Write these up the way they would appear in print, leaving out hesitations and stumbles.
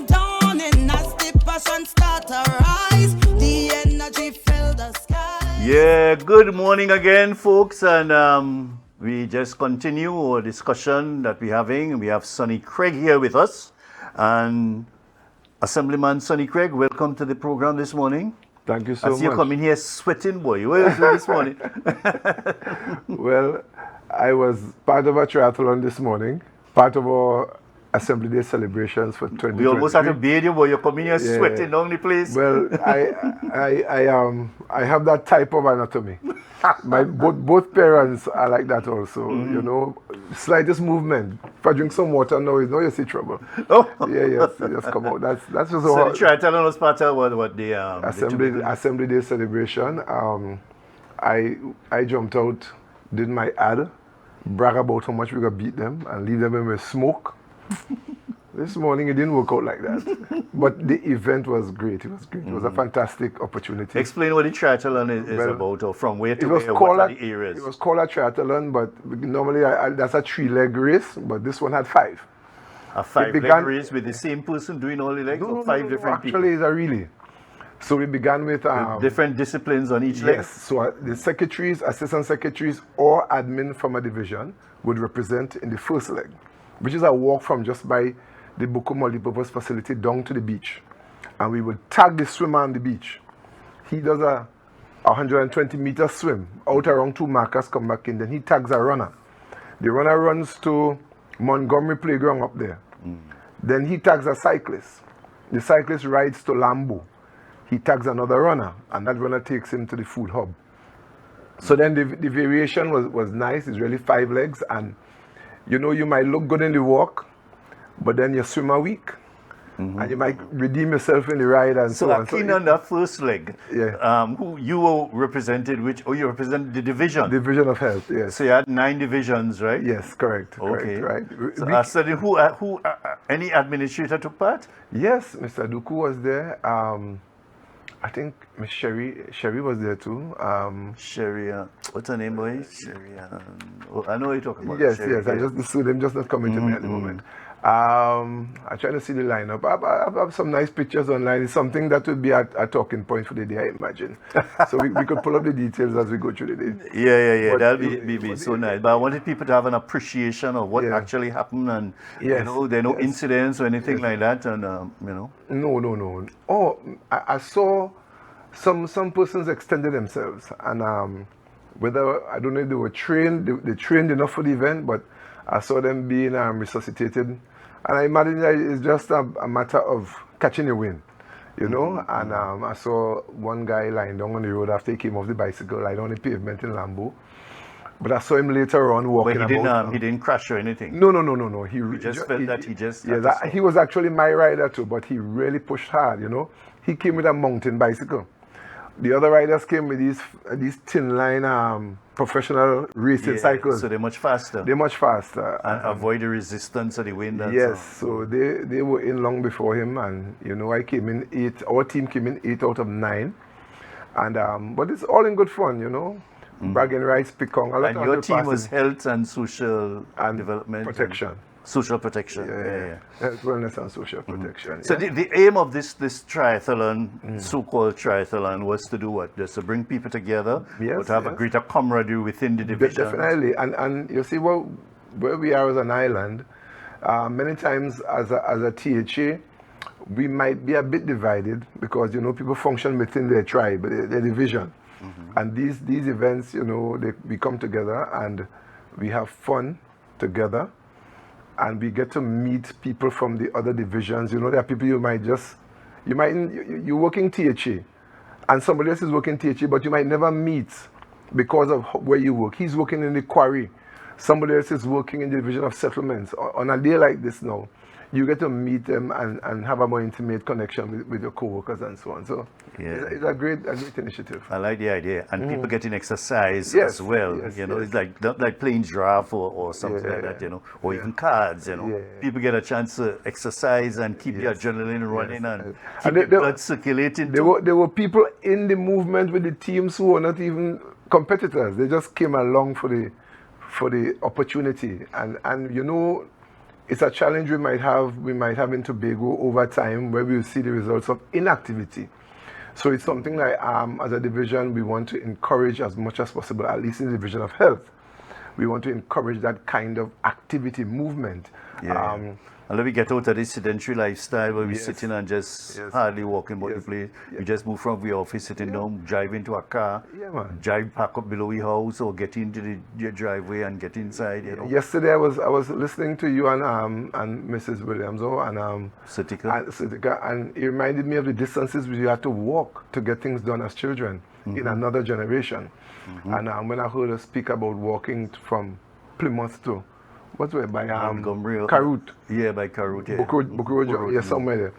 dawning as the passion start to rise. The energy fill the sky. Yeah, good morning again, folks, and we just continue our discussion that we're having. We have Sonny Craig here with us, and Assemblyman Sonny Craig, welcome to the program this morning. Thank you so much. As you come in here sweating, boy. Where is you this morning? Well, I was part of a triathlon this morning, part of our Assembly Day celebrations for 2023. We almost had to bathe you, boy. You're coming here Yeah. sweating down the place. Well, I have that type of anatomy. My both parents are like that also. You know, slightest movement. If I drink some water now, you see trouble. Oh. Yeah, yes, just come out. That's just So how. try telling us part of what the Assembly Day celebration. I jumped out, did my ad, brag about how much we gonna beat them and leave them in with smoke. This morning it didn't work out like that, but the event was great. It was great. It was a fantastic opportunity. Explain what the triathlon is Well, about, or from where to It was where, called what are the areas? It was called a triathlon, but normally that's a 3-leg race, but this one had 5. A 5-leg race with the same person doing all the legs, or 5 different people? Actually, it's a relay. So we began with different disciplines on each leg? Yes, so the secretaries, assistant secretaries, or admin from a division would represent in the first leg, which is a walk from just by the Buku multipurpose facility down to the beach. And we would tag the swimmer on the beach. He does a 120-meter swim, out around 2 markers, come back in, then he tags a runner. The runner runs to Montgomery Playground up there. Then he tags a cyclist. The cyclist rides to Lambo. He tags another runner, and that runner takes him to the food hub. So then the variation was nice. It's really 5 legs, and you know, you might look good in the walk, but then you swim a week, and you might redeem yourself in the ride and so on. So keen on that first leg, Yeah. who you were represented, you represented the division. Division of Health, yes. So you had 9 divisions, right? Yes, correct. Okay. Correct, right. So after who any administrator took part? Yes, Mr. Duku was there. I think Miss Sherry was there too. Sherry, what's her name, boy? Sherry. I know you're talking about. Yes, Sherry, yes. I just saw them just not coming to me at the moment. I try to see the lineup. I have some nice pictures online. It's something that would be a talking point for the day, I imagine. So we could pull up the details as we go through the day. Yeah. But That'll be so nice. But I wanted people to have an appreciation of what actually happened, and Yes, you know, there are no incidents or anything like that, and you know. No. Oh, I saw some persons extended themselves, and whether I don't know if they were trained, they trained enough for the event, but I saw them being resuscitated, and I imagine that it's just a matter of catching a wind, you know. And I saw one guy lying down on the road after he came off the bicycle, lying on the pavement in Lambo. But I saw him later on walking But he didn't crash or anything. No. He just felt that he just. Yeah, he was actually my rider too, but he really pushed hard, you know. He came with a mountain bicycle. The other riders came with these thin line professional racing cycles. So they're much faster. And avoid the resistance of the wind. And yes, so they were in long before him, and you know, I came in 8. Our team came in 8 out of 9, and but it's all in good fun, you know. Bragging rights, picong. And your team was health and social development, protection. Social protection. Yeah. Health, wellness, and social protection. So the aim of this triathlon, so-called triathlon, was to do what? Just to bring people together, or to have a greater camaraderie within the division. Definitely, and you see, well, where we are as an island, many times as a THA, we might be a bit divided because, you know, people function within their tribe, their division. And these events, you know, we come together and we have fun together, and we get to meet people from the other divisions. You know, there are people you you're working THA, and somebody else is working THA, but you might never meet because of where you work. He's working in the quarry. Somebody else is working in the division of settlements. On a day like this now, you get to meet them and have a more intimate connection with your co-workers and so on. So it's a great initiative. I like the idea. And people getting exercise as well. You know, it's like not like playing giraffe or something like that, you know, or even cards, you know. People get a chance to exercise and keep the adrenaline running and keep the blood circulating. There were people in the movement with the teams who were not even competitors. They just came along for the opportunity. And you know, it's a challenge we might have in Tobago over time, where we will see the results of inactivity. So it's something that as a division we want to encourage as much as possible, at least in the division of health. We want to encourage that kind of activity, movement. And let me get out of this sedentary lifestyle where we're sitting and just hardly walking about the place. We just move from the office, sitting down, drive into a car, drive back up below the house, or get into the driveway and get inside. You know. Yesterday I was listening to you and Mrs. Williams and Sitika, and it reminded me of the distances we had to walk to get things done as children in another generation. And when I heard her speak about walking from Plymouth to what's it by Karut? Yeah, by Karut. Yeah. Buku, somewhere there.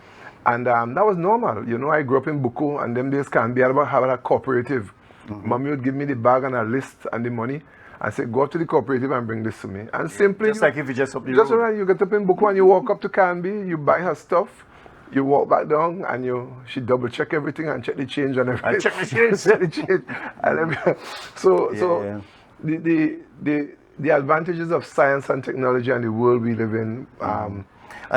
And that was normal. You know, I grew up in Buku, and them days can be about having a cooperative. Mommy would give me the bag and a list and the money, and say, go up to the cooperative and bring this to me. And simply, just like if you just up the road. Right, you get up in Buku and you walk up to Canby, you buy her stuff, you walk back down, and she double check everything and check the change and everything. And check the change. And everything. So the advantages of science and technology and the world we live in. And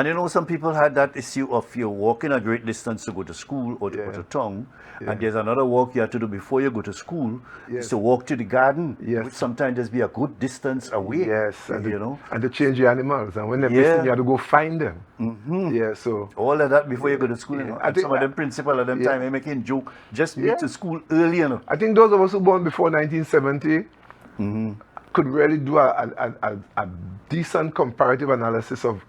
you know, some people had that issue of you're walking a great distance to go to school or to go to town, and there's another walk you have to do before you go to school. Is to walk to the garden, which sometimes just be a good distance away. And you know, and to change the animals, and when they're missing, you have to go find them. So all of that before you go to school. You know? I think some of them principal at them time they making joke, just meet to school early. You know, I think those of us who born before 1970. Could really do a decent comparative analysis of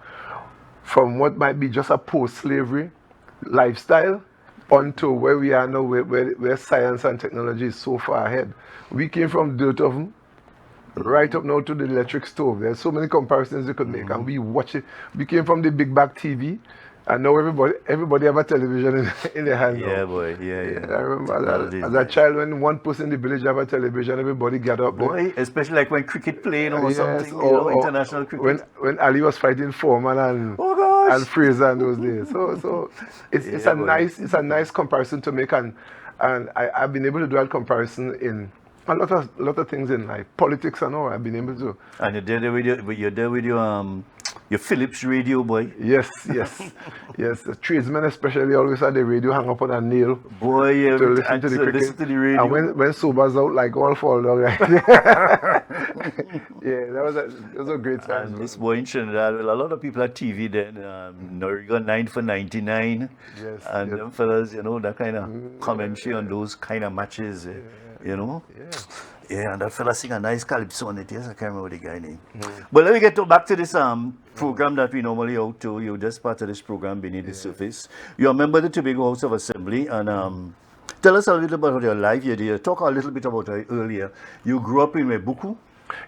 from what might be just a post-slavery lifestyle onto where we are now, where science and technology is so far ahead. We came from dirt oven right up now to the electric stove. There's so many comparisons you could make, and we watch it. We came from the big back TV, and now everybody have a television in their hand. Yeah, boy. Yeah. I remember as a child, when one person in the village have a television, everybody get up. Boy, especially like when cricket playing or something, or international cricket. When Ali was fighting Foreman and Fraser in those days. So it's a nice comparison to make, and I've been able to do that comparison in a lot of things in life, politics and all. I've been able to. And you're there with your Philips radio, boy. Yes. The tradesmen especially always had the radio hung up on a nail. Boy, to listen to the cricket. Listen to the radio. And when Sober's out, like all fall down. Right? that was a great time. And this boy in Trinidad, a lot of people had TV then. Noriga 9 for 99. Yes. And them fellas, that kind of commentary on those kind of matches, you know. Yeah, and that fella sing a nice calypso on it. Yes, I can't remember the guy name. But let me get back to this program that we normally out to. You're just part of this program, Beneath the Surface. You're a member of the Tobago House of Assembly, and tell us a little bit about your life. You talk a little bit about it earlier. You grew up in Buku?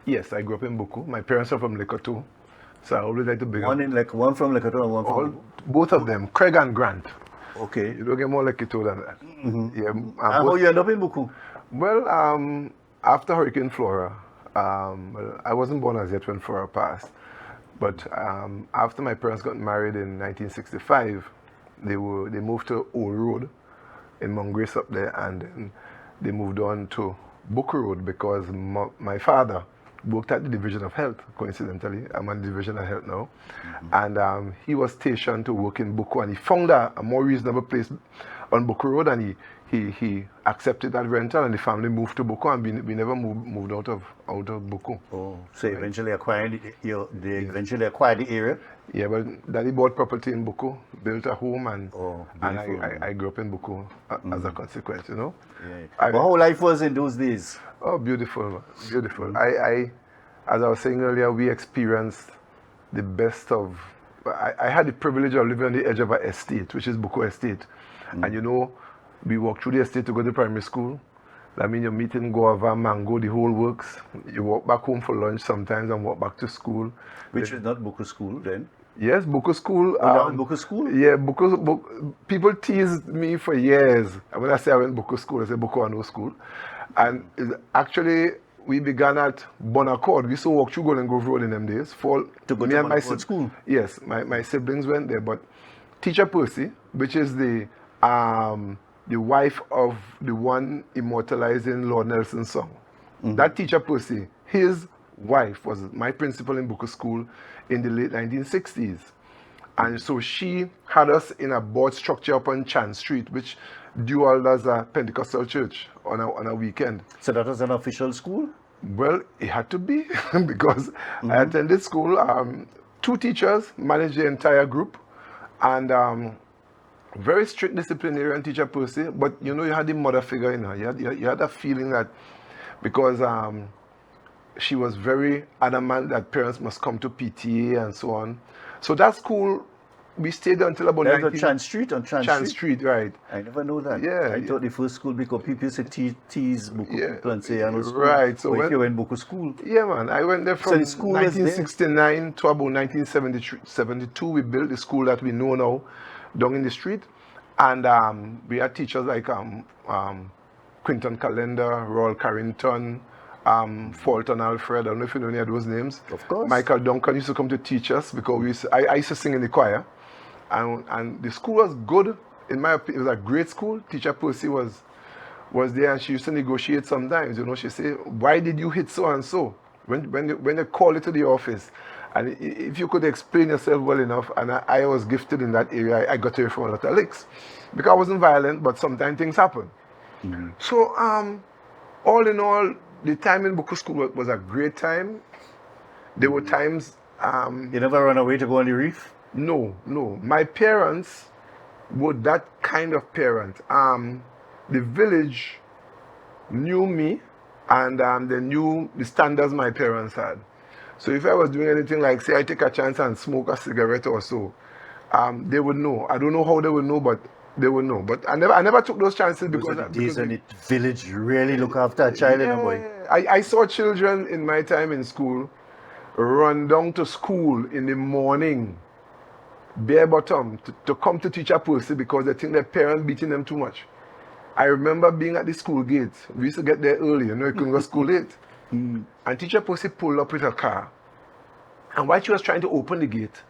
Yes, I grew up in Buku. My parents are from Lekoto, so I always like to bring one from Lekoto and one from both of them, Craig and Grant. Okay. You don't get more Lekoto than that. Yeah. And how you end up in Buku? Well, after Hurricane Flora, I wasn't born as yet when Flora passed, but after my parents got married in 1965, they moved to Old Road in Mount Grace up there, and then they moved on to Buku Road because my father worked at the Division of Health, coincidentally. I'm on the Division of Health now. And he was stationed to work in Buku, and he found a more reasonable place on Buku Road, and he accepted that rental, and the family moved to Buku, and we never moved out of Buku. Oh, so eventually they eventually acquired the area? Yeah, but Daddy bought property in Buku, built a home, and I grew up in Buku as a consequence, you know. Yeah. But how life was in those days? Oh, beautiful. As I was saying earlier, we experienced the best of. I had the privilege of living on the edge of an estate, which is Buku Estate, and we walk through the estate to go to primary school. That means you're meeting guava, mango, the whole works. You walk back home for lunch sometimes and walk back to school. Which is not Buku School then? Yes, Buku School. Buku School? Yeah, Buku. People teased me for years. And when I say I went Buku School, I say Buku and no school. And actually, we began at Bon Accord. We used to walk through Golden Grove Road in them days. To go to Bon Accord school? Yes, my siblings went there. But Teacher Percy, which is the wife of the one immortalizing Lord Nelson's song. That Teacher Percy, his wife was my principal in Booker School in the late 1960s. And so she had us in a board structure up on Chan Street, which dual as a Pentecostal church on a weekend. So that was an official school? Well, it had to be because I attended school. 2 teachers managed the entire group, and very strict disciplinarian teacher per se. But you know, you had the mother figure in her. You had a feeling that because she was very adamant that parents must come to PTA and so on. So that school, we stayed until about on Chan Street? On Chan Street, right. I never know that. Yeah. I thought the first school, because people used to tease Buku people and say, I know school. Right. So if you went Buku school. Yeah, man. I went there from So the school 1969 to about 1972. We built the school that we know now down in the street. And we had teachers like Quinton Calendar, Royal Carrington, Fulton Alfred. I don't know if you know any of those names. Of course. Michael Duncan used to come to teach us because I used to sing in the choir. And the school was good. In my opinion, it was a great school. Teacher Percy was there, and she used to negotiate sometimes. You know, she say, "Why did you hit so and so?" When they call you to the office, and if you could explain yourself well enough, and I was gifted in that area, I got away from a lot of licks because I wasn't violent, but sometimes things happen. So all in all, the time in Buku School was a great time. There were times. You never run away to go on the reef? No. My parents were that kind of parent. The village knew me, and they knew the standards my parents had. So if I was doing anything like, say, I take a chance and smoke a cigarette or so, they would know. I don't know how they would know, but they would know. But I never took those chances because days when the village really look after a child and a boy. I saw children in my time in school run down to school in the morning, bare bottom, to come to Teacher Percy because they think their parents beating them too much. I remember being at the school gate. We used to get there early, you know, you couldn't go to school late. And Teacher Percy pulled up with her car. And while she was trying to open the gate,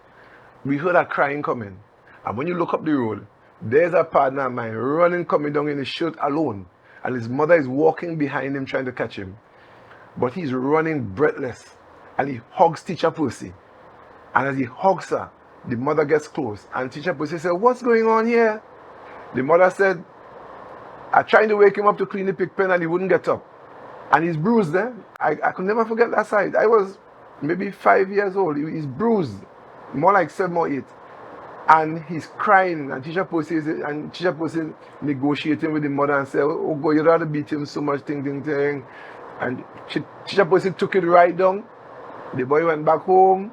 we heard her crying coming. And when you look up the road, there's a partner of mine running, coming down in his shirt alone. And his mother is walking behind him trying to catch him. But he's running breathless. And he hugs Teacher Percy. And as he hugs her, the mother gets close. And Teacher Percy said, "What's going on here?" The mother said, "I tried to wake him up to clean the pig pen and he wouldn't get up. And he's bruised there." I could never forget that side. I was maybe 5 years old. He's bruised, more like 7 or 8. And he's crying. And Teacher Percy negotiating with the mother and said, "Oh, God, you'd rather beat him so much, ting. And Teacher Percy took it right down. The boy went back home.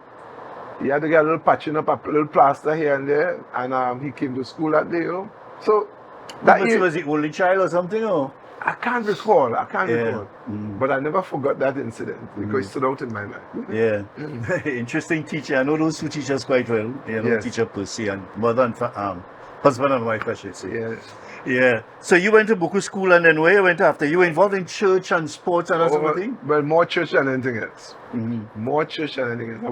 He had to get a little patching up, a little plaster here and there. And he came to school that day, you know. So that was the only child or something, or? I can't recall. But I never forgot that incident because it stood out in my mind. Yeah. Interesting teacher. I know those 2 teachers quite well. You know, yes. Teacher Percy and mother and husband and wife, I should say. Yes. Yeah. So you went to Buku School, and then where you went after? You were involved in church and sports and that sort of thing? Well, more church than anything else. More church than anything else.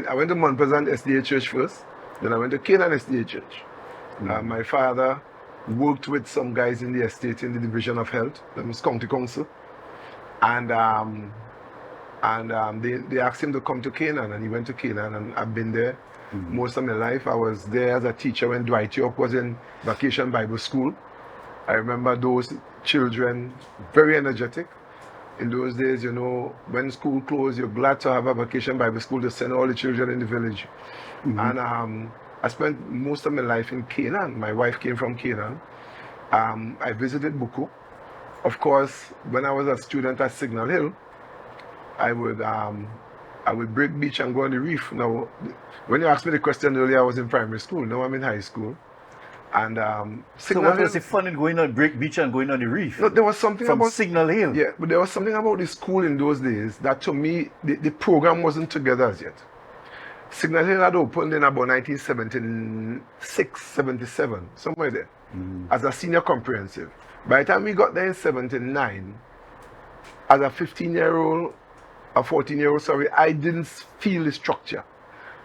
I went to Mount Pleasant SDA Church first. Then I went to Canaan SDA Church. My father worked with some guys in the estate in the Division of Health, that was County Council, and they asked him to come to Canaan, and he went to Canaan, and I've been there most of my life. I was there as a teacher when Dwight York was in Vacation Bible School. I remember those children, very energetic. In those days, you know, when school closed, you're glad to have a Vacation Bible School to send all the children in the village. And I spent most of my life in Canaan. My wife came from Canaan. I visited Buku. Of course, when I was a student at Signal Hill, I would break beach and go on the reef. Now, when you asked me the question earlier, I was in primary school. Now I'm in high school. And so what was the fun in going on break beach and going on the reef? No, there was something from about Signal Hill. Yeah, but there was something about the school in those days that to me the program wasn't together as yet. Signal Hill had opened in about 1976, 77, somewhere there, as a senior comprehensive. By the time we got there in 79, as a 15-year-old, a 14-year-old, sorry, I didn't feel the structure.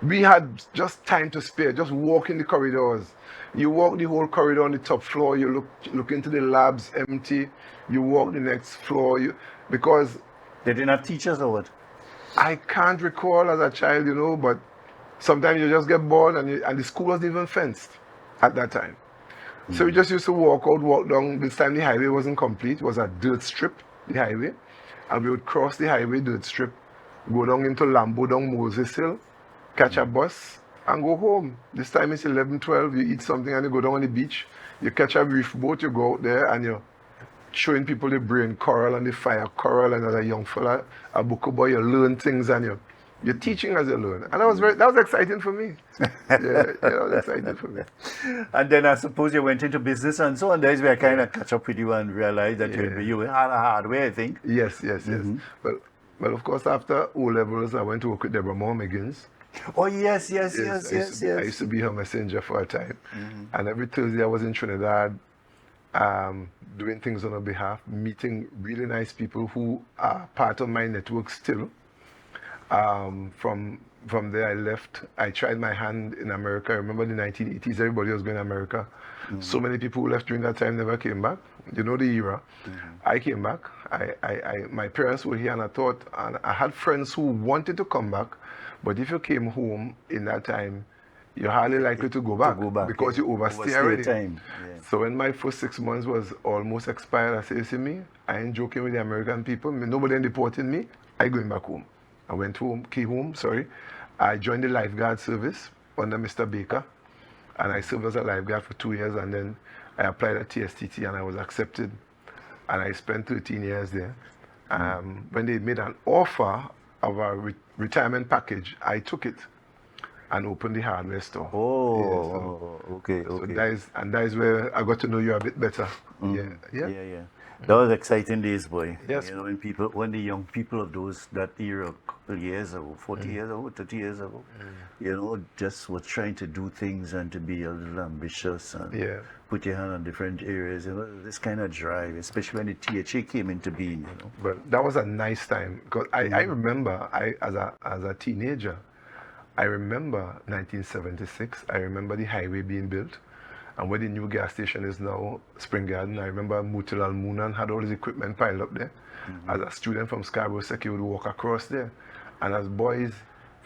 We had just time to spare, just walk in the corridors. You walk the whole corridor on the top floor, you look into the labs empty, you walk the next floor, because... They didn't have teachers or what? I can't recall as a child, but sometimes you just get bored and the school wasn't even fenced at that time. So we just used to walk down. This time the highway wasn't complete. It was a dirt strip, the highway. And we would cross the highway dirt strip, go down into Lambo, down Moses Hill, catch a bus, and go home. This time it's 11, 12. You eat something and you go down on the beach. You catch a reef boat, you go out there and you're showing people the brain coral and the fire coral. And as a young fella, a book boy, you learn things and you're teaching as you learn. And that was exciting for me. That was exciting for me. And then I suppose you went into business and so on. That's where I kind of catch up with you and realized that you had a hard way, I think. Yes. Well, of course, after O-levels, I went to work with Deborah Moore McGinn's. Oh, yes. I used to be her messenger for a time. And every Thursday I was in Trinidad doing things on her behalf, meeting really nice people who are part of my network still. From there I left. I tried my hand in America. I remember the 1980s, everybody was going to America. So many people who left during that time never came back. You know the era. I came back. My parents were here and I had friends who wanted to come back, but if you came home in that time, you're hardly likely to go back because you overstay already. Time. So when my first 6 months was almost expired, I said, you see me, I ain't joking with the American people. Nobody deporting me. I going back home. I went home, came home. I joined the lifeguard service under Mr. Baker, and I served as a lifeguard for 2 years, and then I applied at TSTT and I was accepted, and I spent 13 years there. When they made an offer of a retirement package, I took it and opened the hardware store. Okay. So that is where I got to know you a bit better. Yeah. That was exciting days, boy. Yes. When the young people of that era, a couple years ago, 40 years ago, 30 years ago, just was trying to do things and to be a little ambitious and put your hand on different areas. This kind of drive, especially when the THA came into being. But that was a nice time because I remember as a teenager, I remember 1976. I remember the highway being built. And where the new gas station is now, Spring Garden, I remember Mutil Al Moonan had all his equipment piled up there. As a student from Scarborough Seki, would walk across there. And as boys,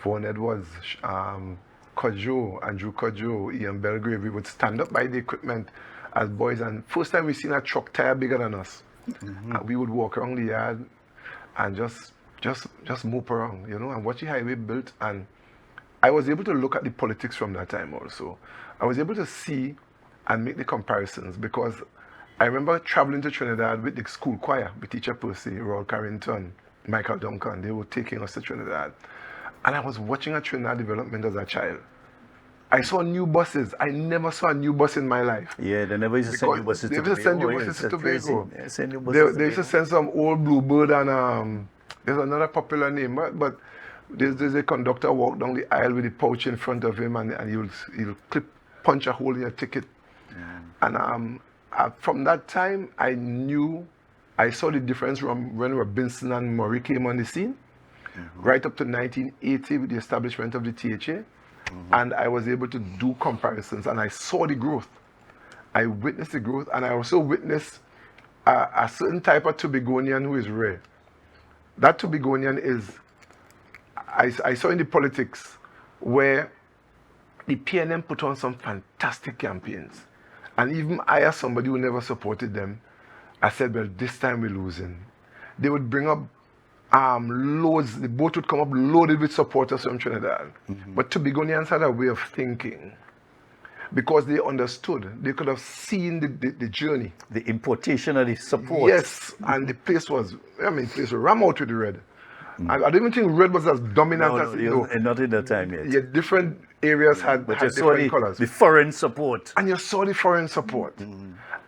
Vaughan Edwards, Andrew Kodjo, Ian Belgrave, we would stand up by the equipment as boys. And first time we seen a truck tire bigger than us. And we would walk around the yard and just mope around, and watch the highway built. And I was able to look at the politics from that time also. I was able to see and make the comparisons because I remember traveling to Trinidad with the school choir, with Teacher Percy, Royal Carrington, Michael Duncan. They were taking us to Trinidad. And I was watching a Trinidad development as a child. I saw new buses. I never saw a new bus in my life. Yeah, they never used to send new buses to Tobago. They used to send new buses to Tobago. They used to send some old Bluebird and there's another popular name, but there's a conductor walk down the aisle with a pouch in front of him and he'll punch a hole in your ticket. And from that time, I saw the difference from when Robinson and Murray came on the scene, right up to 1980 with the establishment of the THA. And I was able to do comparisons and I saw the growth. I witnessed the growth and I also witnessed a certain type of Tobagonian who is rare. That Tobagonian is, I saw in the politics where the PNM put on some fantastic campaigns. And even I, as somebody who never supported them, I said, well, this time we're losing. They would bring up loads, the boat would come up loaded with supporters from Trinidad. But Tobagonians had a way of thinking because they understood. They could have seen the journey. The importation of the support. Yes, and the place was ram out with the red. I don't even think red was as dominant as it was. Not in that time yet. Yeah, different areas had different colors. The foreign support. And you saw the foreign support.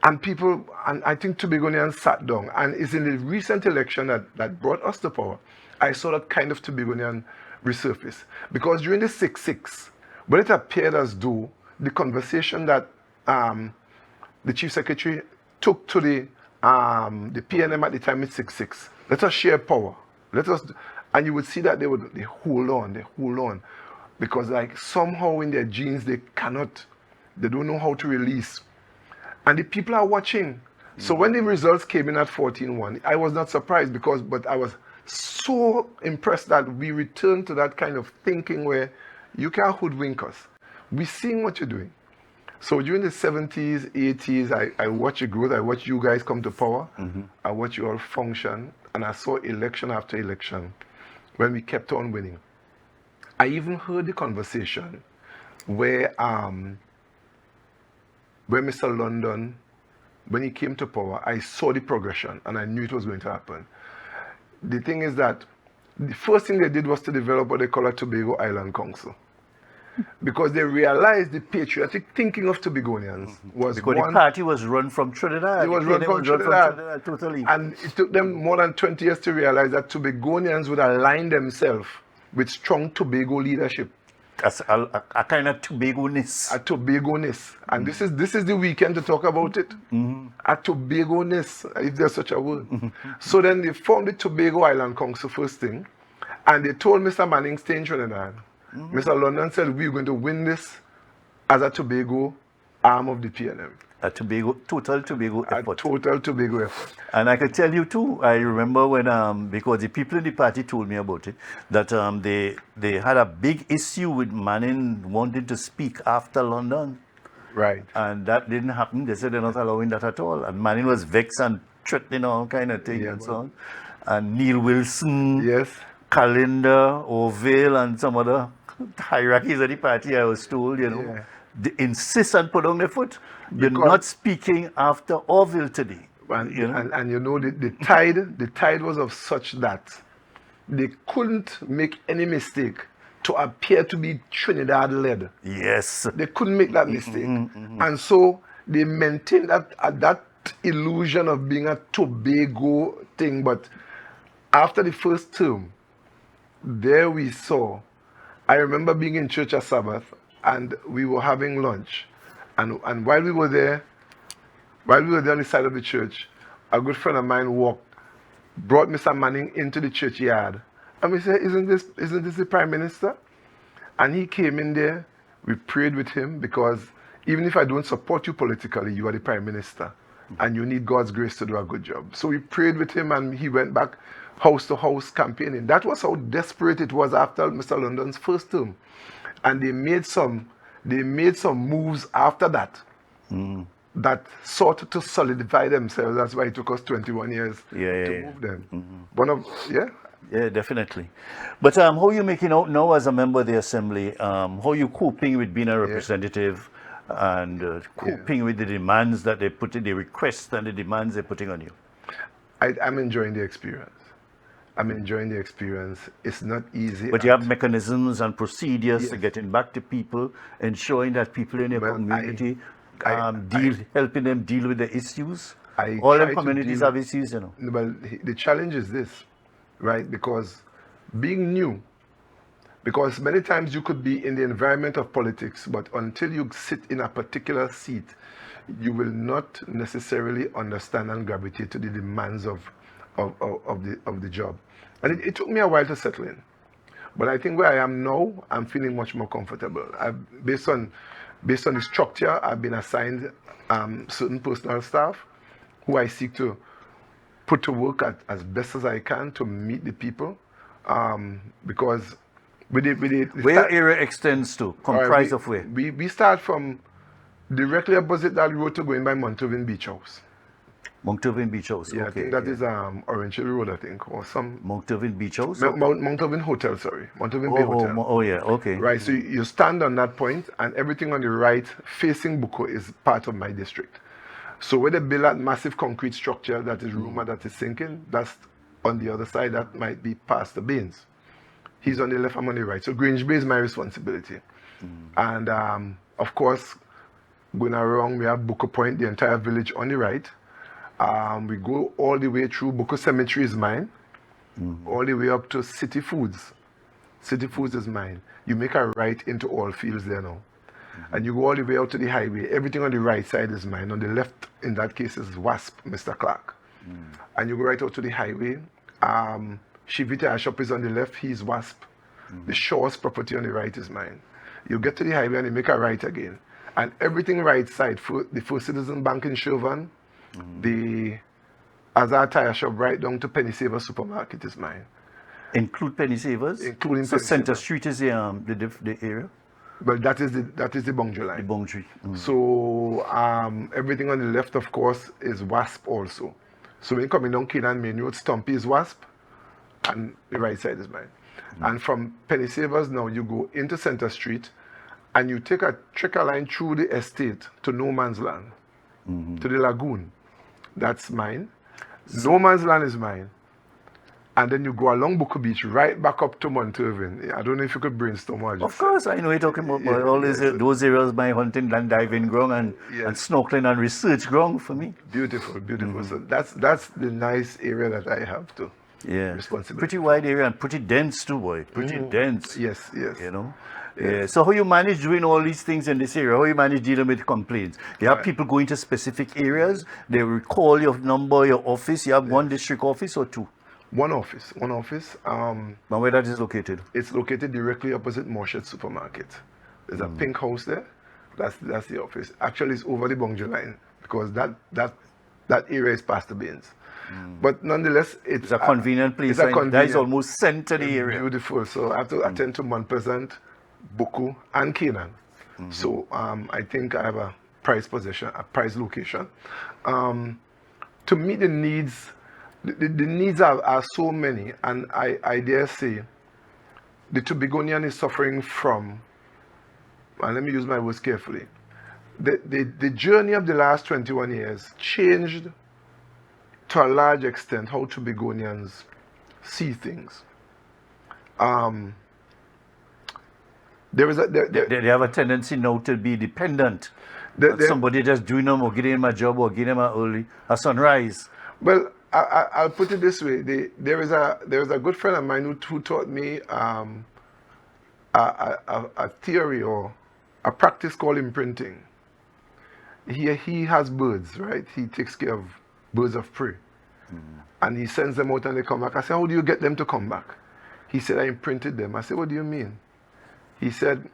And people, and I think Tobagonians sat down. And it's in the recent election that brought us to power. I saw that kind of Tobagonian resurface. Because during the 6-6, when it appeared as though the conversation that the Chief Secretary took to the PNM at the time with 6-6, let us share power. And you would see that they hold on. Because like somehow in their genes, they don't know how to release. And the people are watching. So when the results came in at 14-1, I was not surprised but I was so impressed that we returned to that kind of thinking where you can't hoodwink us. We're seeing what you're doing. So during the 70s, 80s, I watched your growth. I watched you guys come to power. I watched you all function. And I saw election after election when we kept on winning. I even heard the conversation where Mr. London, when he came to power, I saw the progression and I knew it was going to happen. The thing is that the first thing they did was to develop what they call a Tobago Island Council. Because they realized the patriotic thinking of Tobagonians was because the party was run from Trinidad. It was run from Trinidad. Totally. And it took them more than 20 years to realize that Tobagonians would align themselves with strong Tobago leadership. As a kind of Tobago-ness. A Tobago-ness. And this is the weekend to talk about it. A Tobago-ness, if there's such a word. So then they formed the Tobago Island Council first thing. And they told Mr. Manning, stay in Trinidad. Mr. London said, we're going to win this as a Tobago arm of the PNM. A total Tobago effort. A total Tobago effort. And I can tell you too, I remember when, because the people in the party told me about it, that they had a big issue with Manning wanting to speak after London. Right. And that didn't happen. They said they're not allowing that at all. And Manning was vexed and threatening all kind of thing and so on. And Neil Wilson, Calendar, Orville, and some other hierarchies of the party, I was told, they insist and put on their foot. You're not speaking after Orville today. And the tide was of such that they couldn't make any mistake to appear to be Trinidad led. Yes. They couldn't make that mistake. And so they maintained that illusion of being a Tobago thing. But after the first term, there we saw, I remember being in church at Sabbath and we were having lunch. And while we were there on the side of the church, a good friend of mine brought Mr. Manning into the churchyard. And we said, isn't this the Prime Minister? And he came in there, we prayed with him because even if I don't support you politically, you are the Prime Minister. And you need God's grace to do a good job. So we prayed with him and he went back house to house campaigning. That was how desperate it was after Mr. London's first term. And they made some moves after that that sought to solidify themselves. That's why it took us 21 years to move them. Yeah, definitely. But how are you making out now as a member of the Assembly? How are you coping with being a representative and coping with the demands that they put in, the requests and the demands they're putting on you? I'm enjoying the experience. It's not easy. But you have mechanisms and procedures to getting back to people, ensuring that people in your community, helping them deal with the issues. All the communities have issues, Well, the challenge is this, right? Because being new, because many times you could be in the environment of politics, but until you sit in a particular seat, you will not necessarily understand and gravitate to the demands of the job. And it took me a while to settle in. But I think where I am now, I'm feeling much more comfortable. Based on the structure, I've been assigned certain personal staff who I seek to put to work as best as I can to meet the people. Because where your area extends to, comprise of where? We start from directly opposite that road to going by Montovin Beach House. Montovin Beach House. Yeah, I think that is Orange Hill Road, I think, or some. Montovin Beach House. Montovin Hotel, sorry, Montovin Bay Hotel. Oh yeah, okay. Right, so you stand on that point, and everything on the right facing Buko is part of my district. So where they build that massive concrete structure that is rumored that is sinking, that's on the other side. That might be Pastor Baines. He's on the left, I'm on the right. So Grange Bay is my responsibility, and of course, going around, we have Buko Point, the entire village on the right. We go all the way through Buko Cemetery is mine, all the way up to City Foods. City Foods is mine. You make a right into all fields there now. And you go all the way out to the highway. Everything on the right side is mine. On the left, in that case, is WASP, Mr. Clark. And you go right out to the highway. Shivita Shop is on the left, he's WASP. The Shaw's property on the right is mine. You get to the highway and you make a right again. And everything right side, for the First Citizen Bank in Chauvin, the Azar Tire Shop right down to Penny Saver Supermarket is mine. Include Penny Savers? Including so Penny Center Saver. Street is the area? Well, that is the boundary line. The boundary. So everything on the left, of course, is WASP also. So when coming down Canaan Main Road, Stumpy is WASP, and the right side is mine. And from Penny Savers now, you go into Center Street, and you take a trickle line through the estate to No Man's Land, to the lagoon. That's mine. No Man's Land is mine. And then you go along Buku Beach, right back up to Mount Irving. I don't know if you could brainstorm what I just Of course, I know you're talking about those areas, my hunting and diving ground and snorkeling and research ground for me. Beautiful, beautiful. So that's the nice area that I have to. Yeah, responsibility. Pretty wide area and pretty dense too, boy. Pretty dense. Yes. You know. Yeah. So how you manage doing all these things in this area? How you manage dealing with complaints? You have people going to specific areas. They will call your number, your office. You have one district office or two? One office. And where that is located? It's located directly opposite Morshed Supermarket. There's a pink house there. That's the office. Actually, it's over the boundary line because that area is past the Bains. But nonetheless, it's a convenient place. That is almost center the area. Beautiful. So I have to attend to Mount Pleasant, Buku, and Canaan. So I think I have a prize location. To meet the needs. The needs are so many, and I dare say the Tobagonian is suffering from, and let me use my words carefully, the journey of the last 21 years changed to a large extent how Tobagonians see things. They have a tendency now to be dependent. Somebody just doing them or getting them a job or getting them a sunrise. Well, I'll put it this way: there is a good friend of mine who taught me a theory or a practice called imprinting. He has birds, right? He takes care of birds of prey, and he sends them out and they come back. I said, "How do you get them to come back?" He said, "I imprinted them." I said, "What do you mean?" He said,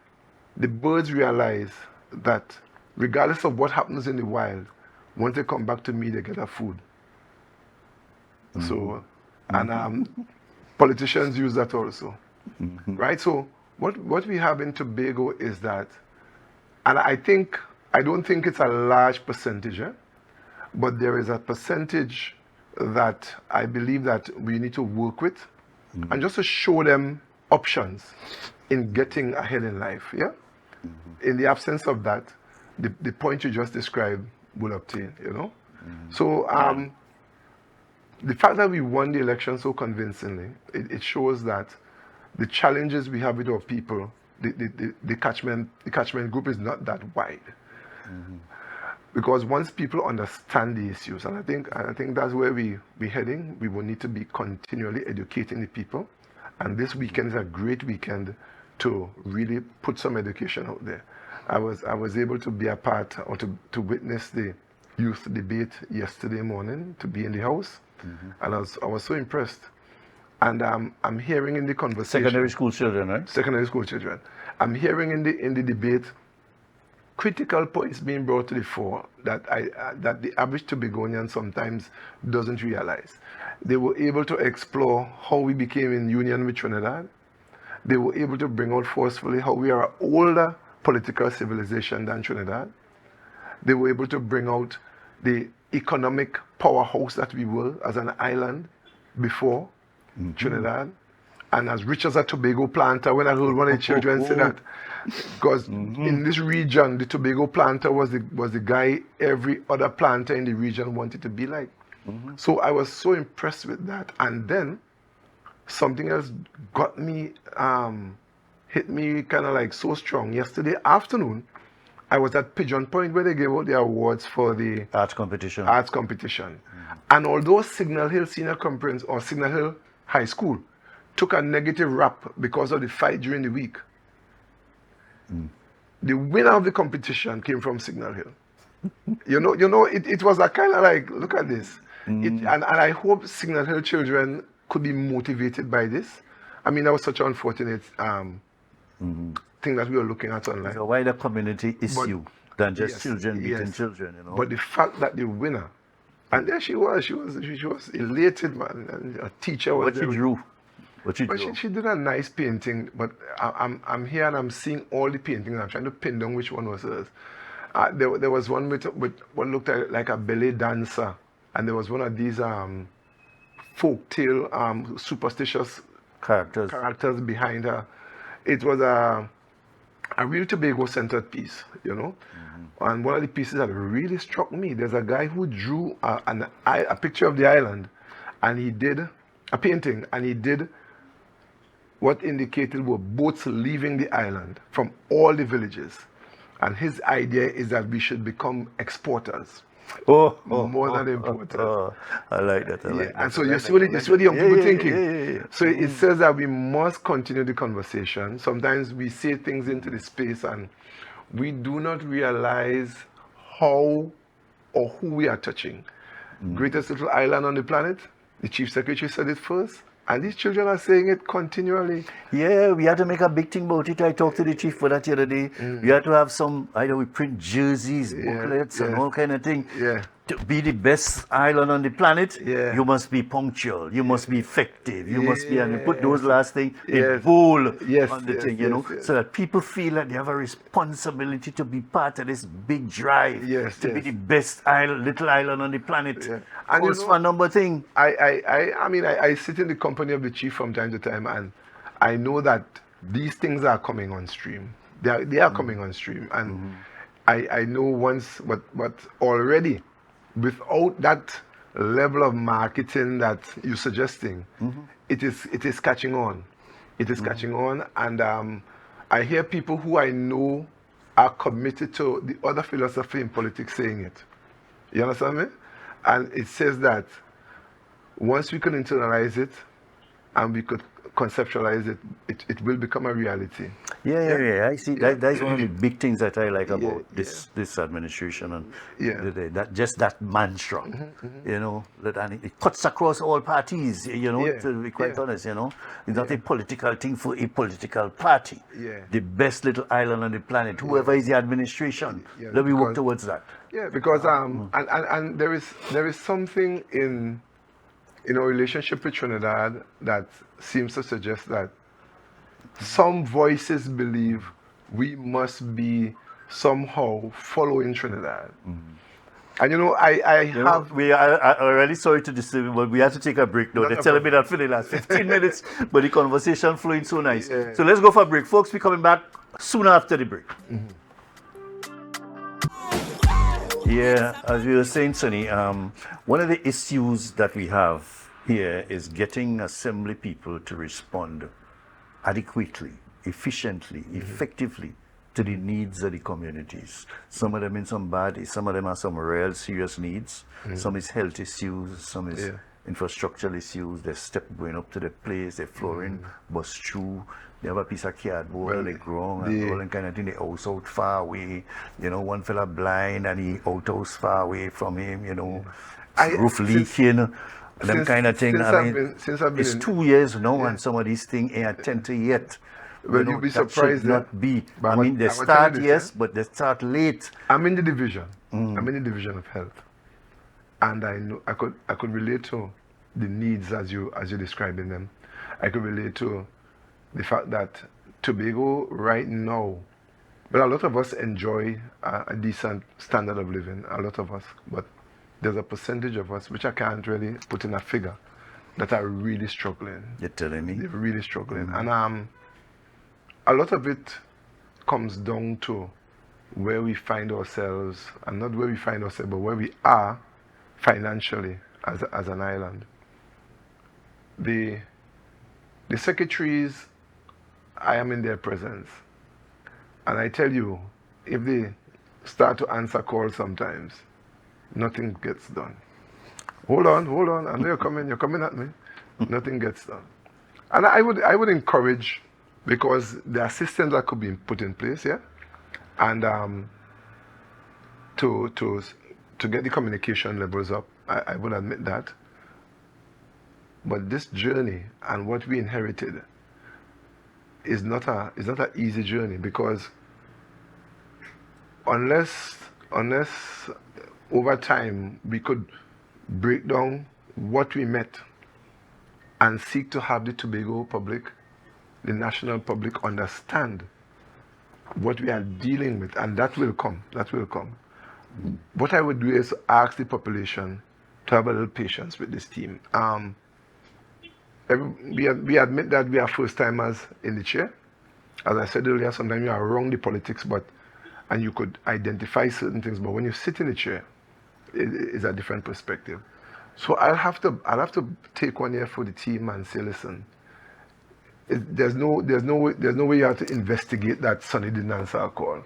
"The birds realize that regardless of what happens in the wild, once they come back to me, they get a food." So, and politicians use that also, right? So what we have in Tobago is that, and I don't think it's a large percentage, but there is a percentage that I believe that we need to work with, and just to show them options in getting ahead in life, yeah? In the absence of that, the point you just described will obtain, you know? So, the fact that we won the election so convincingly, it shows that the challenges we have with our people, the catchment group is not that wide. Because once people understand the issues, and I think that's where we're heading, we will need to be continually educating the people. And this weekend is a great weekend to really put some education out there. I was able to be a part or to witness the youth debate yesterday morning, to be in the house. And I was so impressed. And I'm hearing in the conversation. Secondary school children, right? Secondary school children. I'm hearing in the debate critical points being brought to the fore that the average Tobagonian sometimes doesn't realize. They were able to explore how we became in union with Trinidad. They were able to bring out forcefully how we are an older political civilization than Trinidad. They were able to bring out the economic powerhouse that we were as an island before Trinidad, and as rich as a Tobago planter. When I heard one of the children say that, because in this region, the Tobago planter was the guy every other planter in the region wanted to be like. So I was so impressed with that. And then something else got me, hit me kind of like so strong. Yesterday afternoon, I was at Pigeon Point where they gave out the awards for the arts competition. And although Signal Hill Senior Conference or Signal Hill High School took a negative rap because of the fight during the week, the winner of the competition came from Signal Hill. It was a kind of like, look at this. And I hope Signal Hill children could be motivated by this. I mean, that was such an unfortunate thing that we were looking at online. It's a wider community issue than just children beating children, you know. But the fact that the winner And there she was elated, man. And a teacher was What she there. drew? What she But drew? she did a nice painting, but I'm here and I'm seeing all the paintings. I'm trying to pin down which one was hers. There was one with what looked like a ballet dancer, and there was one of these folktale superstitious characters behind her. It was a real Tobago centered piece, you know. And one of the pieces that really struck me, there's a guy who drew a picture of the island, and he did a painting, and he did what indicated were boats leaving the island from all the villages. And his idea is that we should become exporters. More than importers. I like that. And so you see what the young people thinking. So it says that we must continue the conversation. Sometimes we say things into the space and we do not realize how or who we are touching. Greatest little island on the planet, the Chief Secretary said it first. And these children are saying it continually. Yeah, we had to make a big thing about it. I talked to the chief for that the other day. We had to have some, either we print jerseys, booklets, and all kind of thing. Yeah. To be the best island on the planet, Yeah. you must be punctual. You must be effective. You must be, and you put those last things in Yes. bold Yes, on the yes, thing, yes, know, yes. so that people feel that they have a responsibility to be part of this big drive. Yes, to be yes. the best little island on the planet. Yeah. And And it's for number thing. I sit in the company of the chief from time to time, and I know that these things are coming on stream. They are coming on stream, and I know once, but already, without that level of marketing that you're suggesting, it is catching on. It is catching on, and I hear people who I know are committed to the other philosophy in politics saying it. You understand me? And it says that once we can internalize it and we could conceptualize it, it will become a reality. Yeah. I see. That's one of the big things that I like about this administration, and that mantra, you know, and it cuts across all parties, you know, to be quite honest, you know. It's not a political thing for a political party. The best little island on the planet, whoever is the administration, let me work towards that. Yeah, because and there is something in our relationship with Trinidad that seems to suggest that some voices believe we must be somehow following Trinidad. And you know, we are really sorry to disturb, but we have to take a break now. They're telling me that for the last 15 minutes, but the conversation flowing so nice. So let's go for a break. Folks, we're coming back soon after the break. Yeah, as we were saying, Sonny, one of the issues that we have here is getting assembly people to respond adequately, efficiently, effectively to the needs of the communities. Some of them in some bad, some of them are some real serious needs. Some is health issues, some is infrastructural issues. They step going up to the place, they're flooring, bust through. They have a piece of cardboard on the ground and all that kind of thing. The house out far away. You know, one fella blind and he outhouse far away from him, you know. Roof leaking, them kind of thing. Since I've been it's 2 years now and some of these things ain't attended yet. Well, you'll be surprised. Not be. I mean, they start, but they start late. I'm in the division. I'm in the division of health. And I know I could relate to the needs as you're describing them. I could relate to the fact that Tobago right now, but a lot of us enjoy a decent standard of living, a lot of us, but there's a percentage of us, which I can't really put in a figure, that are really struggling. You're telling me? They're really struggling. And a lot of it comes down to where we find ourselves, and not where we find ourselves, but where we are financially as an island. The secretaries, I am in their presence. And I tell you, if they start to answer calls sometimes, nothing gets done. Hold on. I know you're coming at me. Nothing gets done. And I would encourage, because the assistance that could be put in place, and to get the communication levels up, I would admit that. But this journey and what we inherited is not an easy journey, because unless over time we could break down what we met, and seek to have the Tobago public, the national public, understand what we are dealing with, and that will come. That will come. What I would do is ask the population to have a little patience with this team. We admit that we are first-timers in the chair. As I said earlier, sometimes you are wrong the politics, and you could identify certain things, but when you sit in the chair, it's a different perspective. So I'll have to take 1 year for the team and say, listen, there's no way you have to investigate that Sonny didn't answer a call,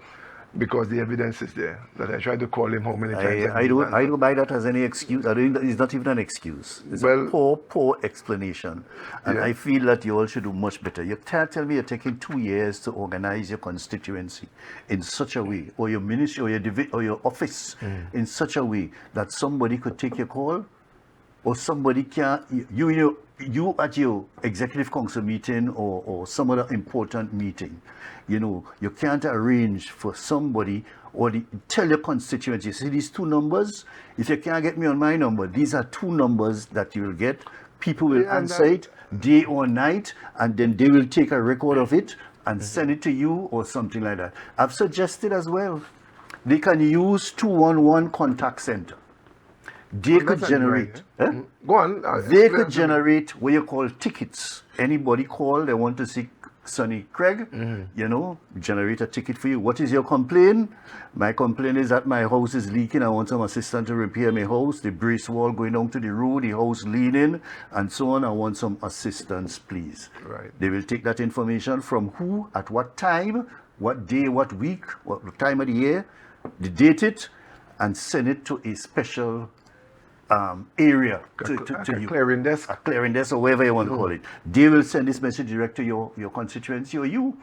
because the evidence is there. That I tried to call him how many times. I don't buy that as any excuse. It's not even an excuse. It's a poor explanation. And I feel that you all should do much better. You can't tell me you're taking 2 years to organize your constituency in such a way, or your ministry, or your office in such a way that somebody could take your call, or somebody can, you at your executive council meeting or some other important meeting, you can't arrange for somebody or tell your constituents, you see these 2 numbers, if you can't get me on my number, these are 2 numbers that you will get. People will answer it day or night, and then they will take a record of it and send it to you or something like that. I've suggested as well, they can use 211 contact center. They could generate. Go on. They could generate what you call tickets. Anybody call, they want to see Sonny Craig, generate a ticket for you. What is your complaint? My complaint is that my house is leaking. I want some assistance to repair my house. The brace wall going down to the road, the house leaning, and so on. I want some assistance, please. Right. They will take that information from who, at what time, what day, what week, what time of the year, they date it, and send it to a special area to you. Clearing desk. A clearing desk, or whatever you want to call it. They will send this message direct to your constituency or you.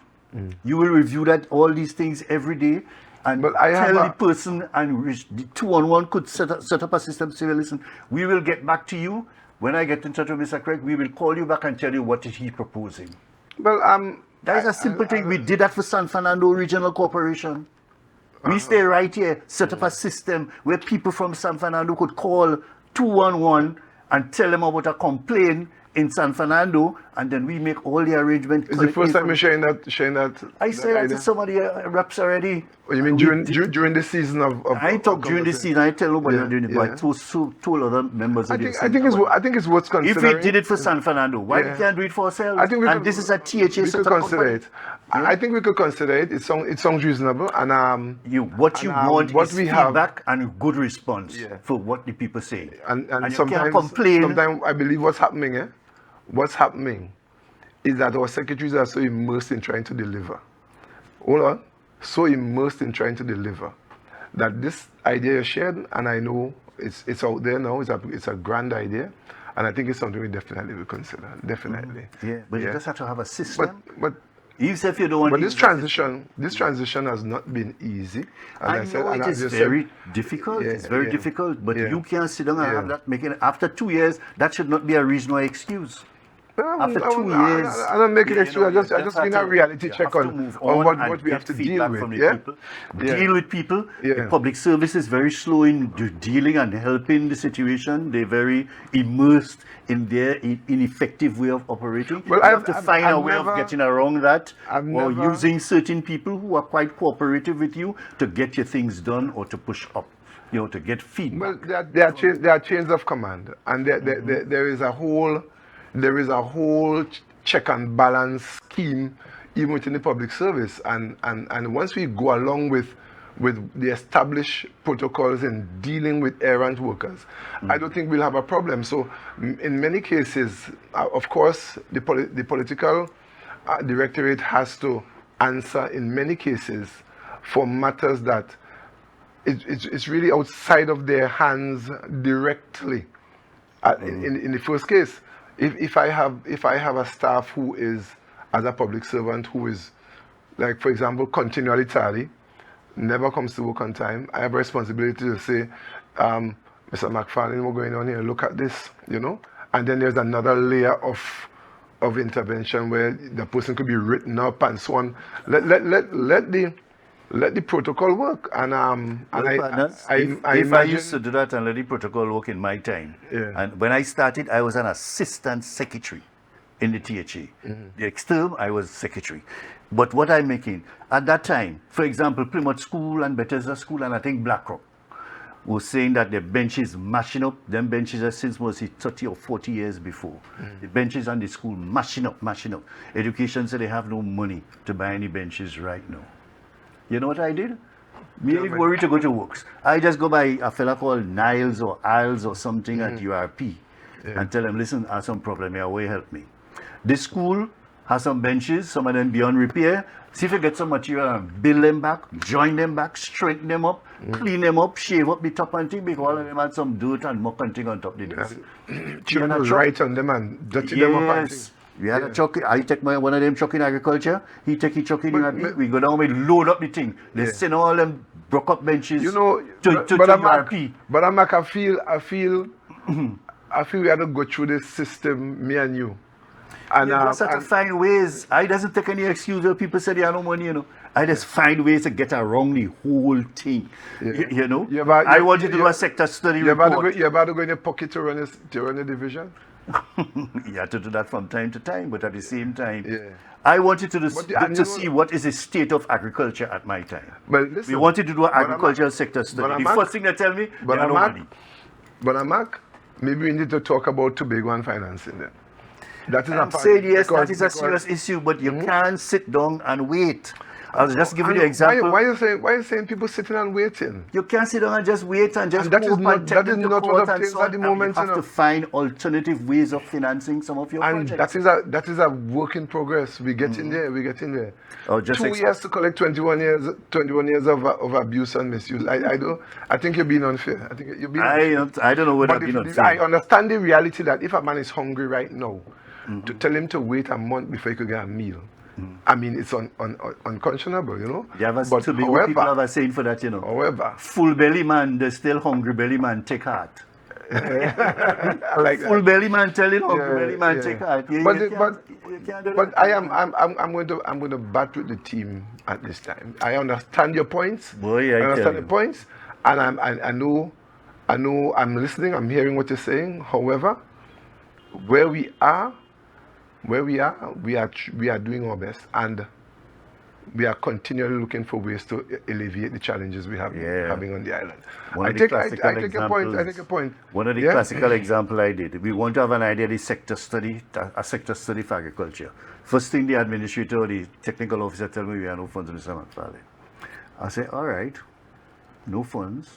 You will review that, all these things every day, and tell the person, and the 211 could set up a system, say, well, listen, we will get back to you. When I get in touch with Mr. Craig, we will call you back and tell you what is he proposing. Well, that is a simple thing. We did that for San Fernando Regional Corporation. We stay right here, set up a system where people from San Fernando could call 211 and tell them about a complaint in San Fernando, and then we make all the arrangements. It's the first time you're sharing that. I said that to some of the reps already. Oh, you mean during the season of I talk during the season. I tell nobody during it, but I told other members. I think it's worth considering. If we did it for San Fernando, why we can't do it for ourselves? I think this is a THA. We could consider it. I think we could consider it. It sounds reasonable, and what you want is feedback and good response for what the people say. And you sometimes can't complain. Sometimes I believe what's happening is that our secretaries are so immersed in trying to deliver. Hold on. So immersed in trying to deliver that this idea is shared, and I know it's out there now. It's a grand idea, and I think it's something we definitely will consider. Definitely. But you just have to have a system. But even if you don't want. But this transition has not been easy. I know it is very difficult. It's very difficult. But you can't sit down and have that making. After 2 years, that should not be a reason or excuse. After 2 years, I don't make it excuse. I just doing a reality check on what we have to deal with. Deal with people. The public service is very slow in dealing and helping the situation. They're very immersed in their ineffective way of operating. Well, you have to find a way of getting around that, or using certain people who are quite cooperative with you to get your things done or to push up. To get feedback. Well, there are chains of command, and there is a whole check and balance scheme even within the public service, and once we go along with the established protocols in dealing with errant workers, I don't think we'll have a problem. So in many cases, of course, the political directorate has to answer in many cases for matters that it's really outside of their hands directly. In the first case, if I have a staff who is, as a public servant, who is, like, for example, continually tardy, never comes to work on time, I have a responsibility to say, Mr. McFarlane, we're going on here, look at this, and then there's another layer of intervention where the person could be written up and so on. Let let the protocol work. And if I used to do that and let the protocol work in my time, and when I started, I was an assistant secretary in the THA. The external, I was secretary. But what I'm making, at that time, for example, Plymouth School and Bethesda School and I think Blackrock was saying that the benches mashing up. Them benches are since mostly 30 or 40 years before. The benches on the school mashing up. Education said they have no money to buy any benches right now. You know what I did? Me ain't worried to go to works. I just go by a fella called Niles or Isles or something at URP and tell them, listen, I have some problem here, will you help me? This school has some benches, some of them beyond repair. See if you get some material and build them back, join them back, straighten them up, clean them up, shave up the top and thing, because all of them had some dirt and muck and thing on top of the desk. Children was right on them and dirty them up and thing. We had a truck. I take one of them truck in agriculture. He take his truck in URP. We go down, we load up the thing. They send all them broke up benches to URP. But I feel we had to go through this system, me and you. And just have to find ways. I doesn't take any excuse when people say they have no money, you know. I just find ways to get around the whole thing. You know? I want you to do a sector study report. You're about to go in your pocket to run a division? You have to do that from time to time, but at the same time, I want you to see what is the state of agriculture at my time. But listen, we wanted to do an agricultural sector study. The first thing they tell me, they have no money. But Mark, maybe we need to talk about Tobago and financing then. That is I'm saying yes, that is a serious issue, but you can't sit down and wait. I'll just give you the example. Why are you saying people sitting and waiting? You can't sit down and just wait and just that is not what I'm saying at the moment. You have to find alternative ways of financing some of your projects. That is a work in progress. We get in there. Oh, just 2 years to collect 21 years of abuse and misuse. I think you're being unfair. I think you're being unfair. I don't know whether I've been unfair. I understand the reality that if a man is hungry right now, to tell him to wait a month before he could get a meal. I mean, it's unconscionable, you know. Yeah, but however, people have a saying for that, you know. However, full belly man, there's still hungry belly man, take heart. I like full belly man telling hungry belly man, take heart. But I'm going to bat with the team at this time. I understand your points. Boy, I understand the points, and I know I'm listening. I'm hearing what you're saying. However, where we are, we are doing our best, and we are continually looking for ways to alleviate the challenges we have having on the island. I take a point. One of the classical examples I did, we want to have an idea of the sector study, a sector study for agriculture. First thing the administrator or the technical officer tell me we have no funds, Mr. McFarlane. I say, all right, no funds.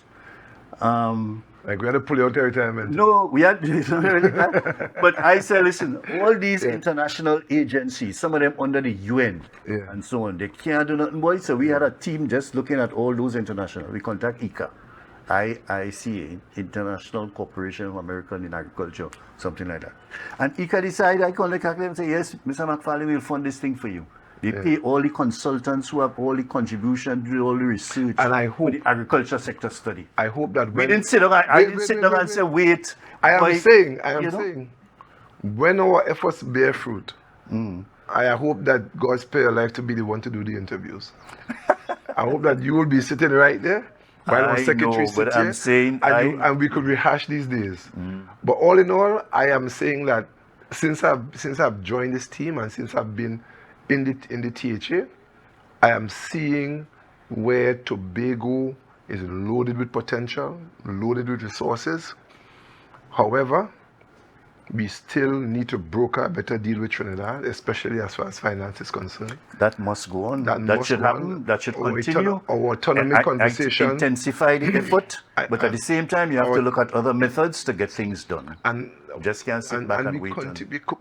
Like we had to pull out every time. No, we had but I said, listen, all these international agencies, some of them under the UN and so on, they can't do nothing, boy. So we had a team just looking at all those international. We contact ICA, IICA, International Corporation of American in Agriculture, something like that. And ICA decided, I contact them and say, yes, Mr. McFarlane will fund this thing for you. They pay all the consultants who have all the contribution, do all the research, and I hope for the agriculture sector study. I hope that we didn't sit down. I didn't sit down and say, wait. I am saying, when our efforts bear fruit, I hope that God spare your life to be the one to do the interviews. I hope that you will be sitting right there while our secretary sits here, saying, and we could rehash these days. But all in all, I am saying that since I've joined this team and since I've been in the THA, I am seeing where Tobago is loaded with potential, loaded with resources. However, we still need to broker a better deal with Trinidad, especially as far as finance is concerned. That must go on. That should happen. That should continue. Our autonomy conversation. Intensify the effort, but at the same time, you have to look at other methods to get things done. And just can't sit back and wait.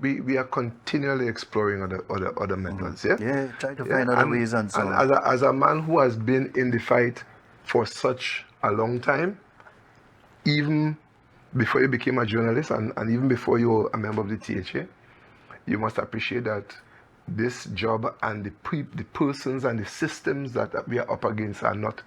We are continually exploring other methods. Try to find other ways and so on. And as a man who has been in the fight for such a long time, even before you became a journalist and even before you were a member of the THA, you must appreciate that this job and the persons and the systems that we are up against are not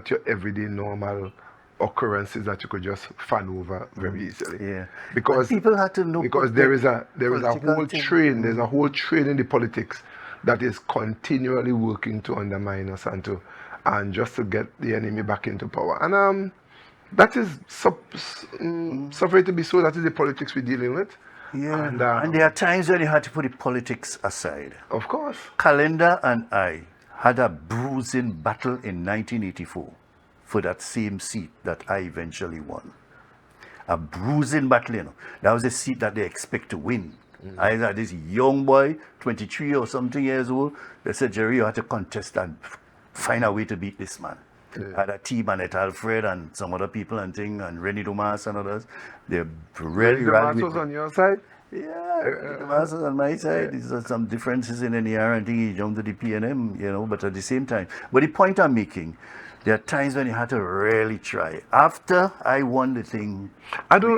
your everyday normal occurrences that you could just fan over very easily. Because people have to know, because there is a whole train, there's a whole train in the politics that is continually working to undermine us and and just to get the enemy back into power. And that is suffered to be so. That is the politics we're dealing with. Yeah, and there are times when you had to put the politics aside. Of course. Calendar and I had a bruising battle in 1984 for that same seat that I eventually won. A bruising battle, you know. That was a seat that they expect to win. I had this young boy, 23 or something years old. They said, Gerry, you have to contest and find a way to beat this man. I had a team and it Alfred and some other people and thing, and Rennie Dumas and others. They really Dumas was on your side? Yeah, Dumas was on my side. There's some differences in NER and thing. He jumped to the PNM, you know, but at the same time. But the point I'm making, there are times when you had to really try. After I won the thing, I don't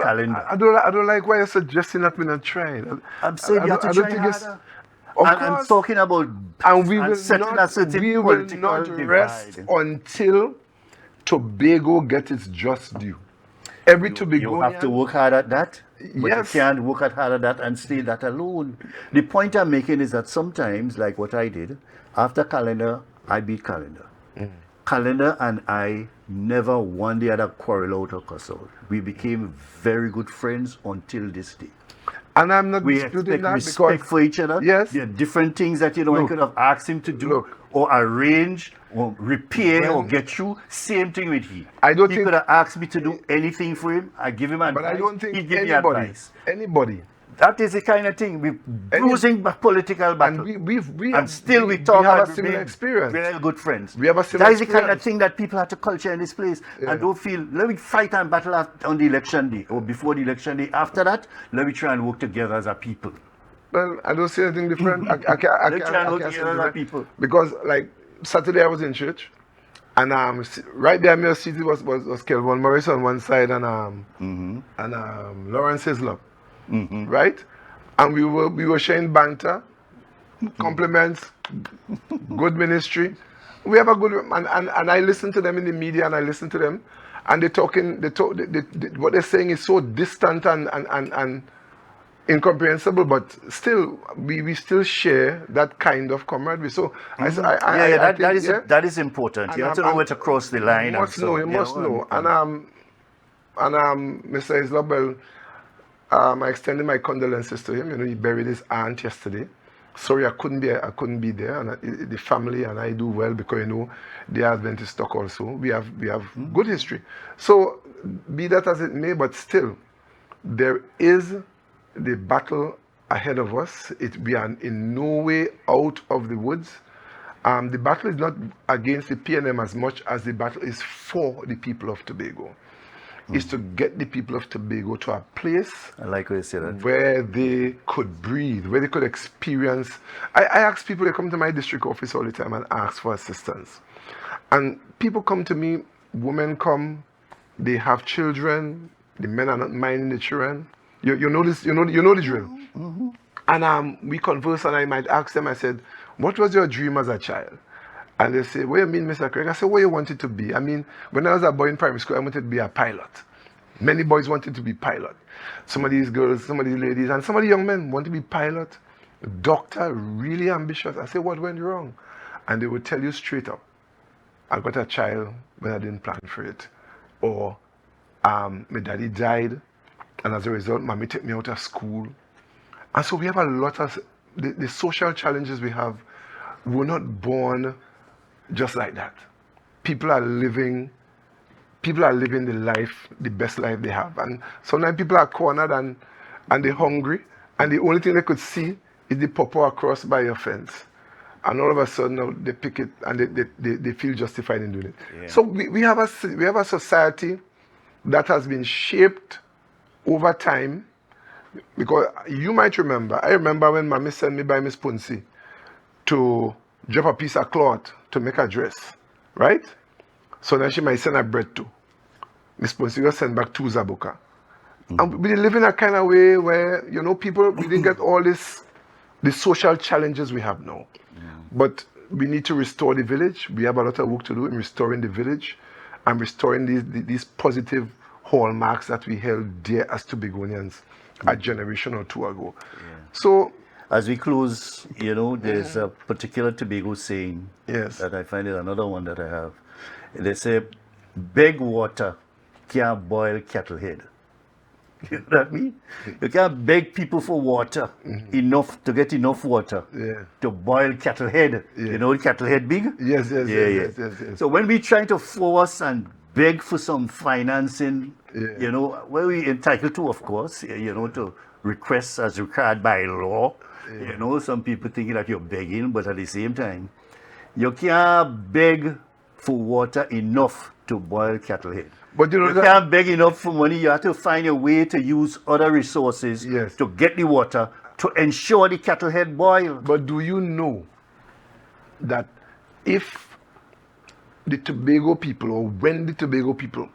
like why you're suggesting that we're not trying. I'm saying you have to try harder. I'm talking about and we will not rest until Tobago gets its just due. Every Tobagonian, you have to work hard at that, but yes. You can't work hard at that and stay that alone. The point I'm making is that sometimes, like what I did, after Calendar, I beat Calendar. Calendar and I never one the other quarrel out or cuss out. We became very good friends until this day. And I'm not we disputing that respect for each other. Yes. There are different things that, you know, I could have asked him to do or arrange or repair or get through. Same thing with he. He could have asked me to do anything for him. I give him advice. But I don't think he give me advice. Anybody. That is the kind of thing. We're losing political battle. And we talk have a similar experience. We're good friends. We have a similar That is the kind of thing that people have to culture in this place. And don't feel, let me fight and battle on the election day or before the election day. After that, let me try and work together as a people. Well, I don't see anything different. I can't work together as a people. Because, like, Saturday I was in church. And right there, my seat was Kelvin Morris on one side and Lawrence Hislop. Right, and we were sharing banter, compliments, good ministry. We have a good and I listen to them in the media and I listen to them, and what they're saying is so distant and incomprehensible, but still we still share that kind of camaraderie. So that is important. And you have to know where to cross the line. You must know. And Mr. Islabel. I extended my condolences to him. You know, he buried his aunt yesterday. Sorry, I couldn't be there. And the family and I do well because, you know, they are Adventist stock also. We have good history. So, be that as it may, but still, there is the battle ahead of us. We are in no way out of the woods. The battle is not against the PNM as much as the battle is for the people of Tobago. Is to get the people of Tobago to a place where they could breathe, where they could experience. I ask people, they come to my district office all the time and ask for assistance. And people come to me, women come, they have children, the men are not minding the children. You know this, you know the drill. And we converse and I might ask them, I said, what was your dream as a child? And they say, what do you mean, Mr. Craig? I said, what you wanted to be? I mean, when I was a boy in primary school, I wanted to be a pilot. Many boys wanted to be pilot. Some of these girls, some of these ladies, and some of the young men want to be pilot, doctor, really ambitious. I said, what went wrong? And they would tell you straight up, I got a child when I didn't plan for it. Or my daddy died, and as a result, mommy took me out of school. And so we have a lot of, the social challenges we have, we're not born just like that. People are living the life, the best life they have. And sometimes people are cornered and they're hungry, and the only thing they could see is the pawpaw across by your fence. And all of a sudden now they pick it and they feel justified in doing it. Yeah. So we have a society that has been shaped over time, because you might remember, I remember when mommy sent me by Miss Punsi to drop a piece of cloth to make a dress, right? So then she might send a bread too. Miss Ponsi will send back 2 zabuka. And we live in a kind of way where, you know, people, we didn't get all the social challenges we have now. But we need to restore the village. We have a lot of work to do in restoring the village and restoring these positive hallmarks that we held dear as Tobagonians a generation or two ago. So As we close, there's a particular Tobago saying that I find it another one that I have. They say, beg water can't boil kettle head. You know what I mean? You can't beg people for water enough to get enough water to boil kettle head. You know kettle head big? Yes. So when we try to force and beg for some financing, well, we're entitled to, of course, to request as required by law. Some people thinking that you're begging, but at the same time, you can't beg for water enough to boil kettle head. But you can't beg enough for money. You have to find a way to use other resources to get the water to ensure the kettle head boil. But do you know that if the Tobago people, or when the Tobago people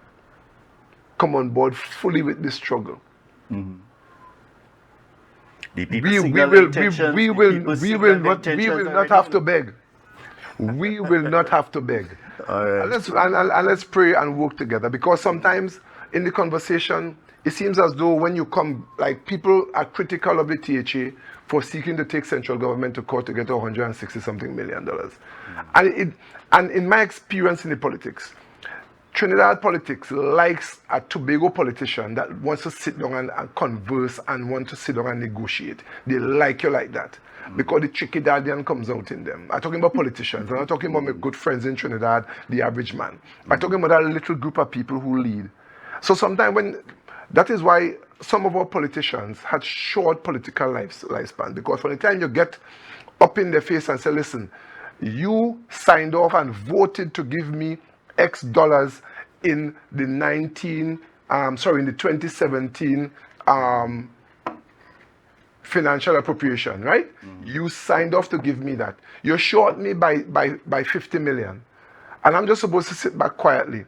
come on board fully with this struggle, we will not have to beg. We will not have to beg. Let's pray and work together, because sometimes in the conversation it seems as though when you come, like, people are critical of the THA for seeking to take central government to court to get $160-something million. And in my experience in the politics, Trinidad politics likes a Tobago politician that wants to sit down and converse and want to sit down and negotiate. They like you like that. Because the tricky Dardian comes out in them. I'm talking about politicians. I'm not talking about my good friends in Trinidad, the average man. I'm talking about that little group of people who lead. So sometimes that is why some of our politicians had short political lifespan. Because from the time you get up in their face and say, listen, you signed off and voted to give me X dollars in the 2017 financial appropriation, right? You signed off to give me that. You short me by 50 million. And I'm just supposed to sit back quietly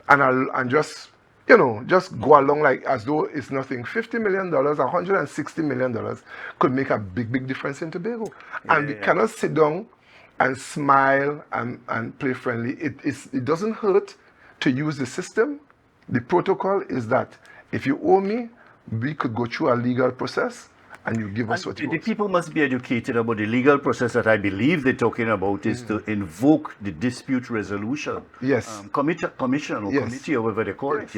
and just go along like as though it's nothing. $50 million, $160 million could make a big difference in Tobago. And we cannot sit down and smile and play friendly. It doesn't hurt to use the system. The protocol is that if you owe me, we could go through a legal process and you give us what you want. The people must be educated about the legal process that I believe they're talking about is to invoke the dispute resolution commission or committee or whatever they call it,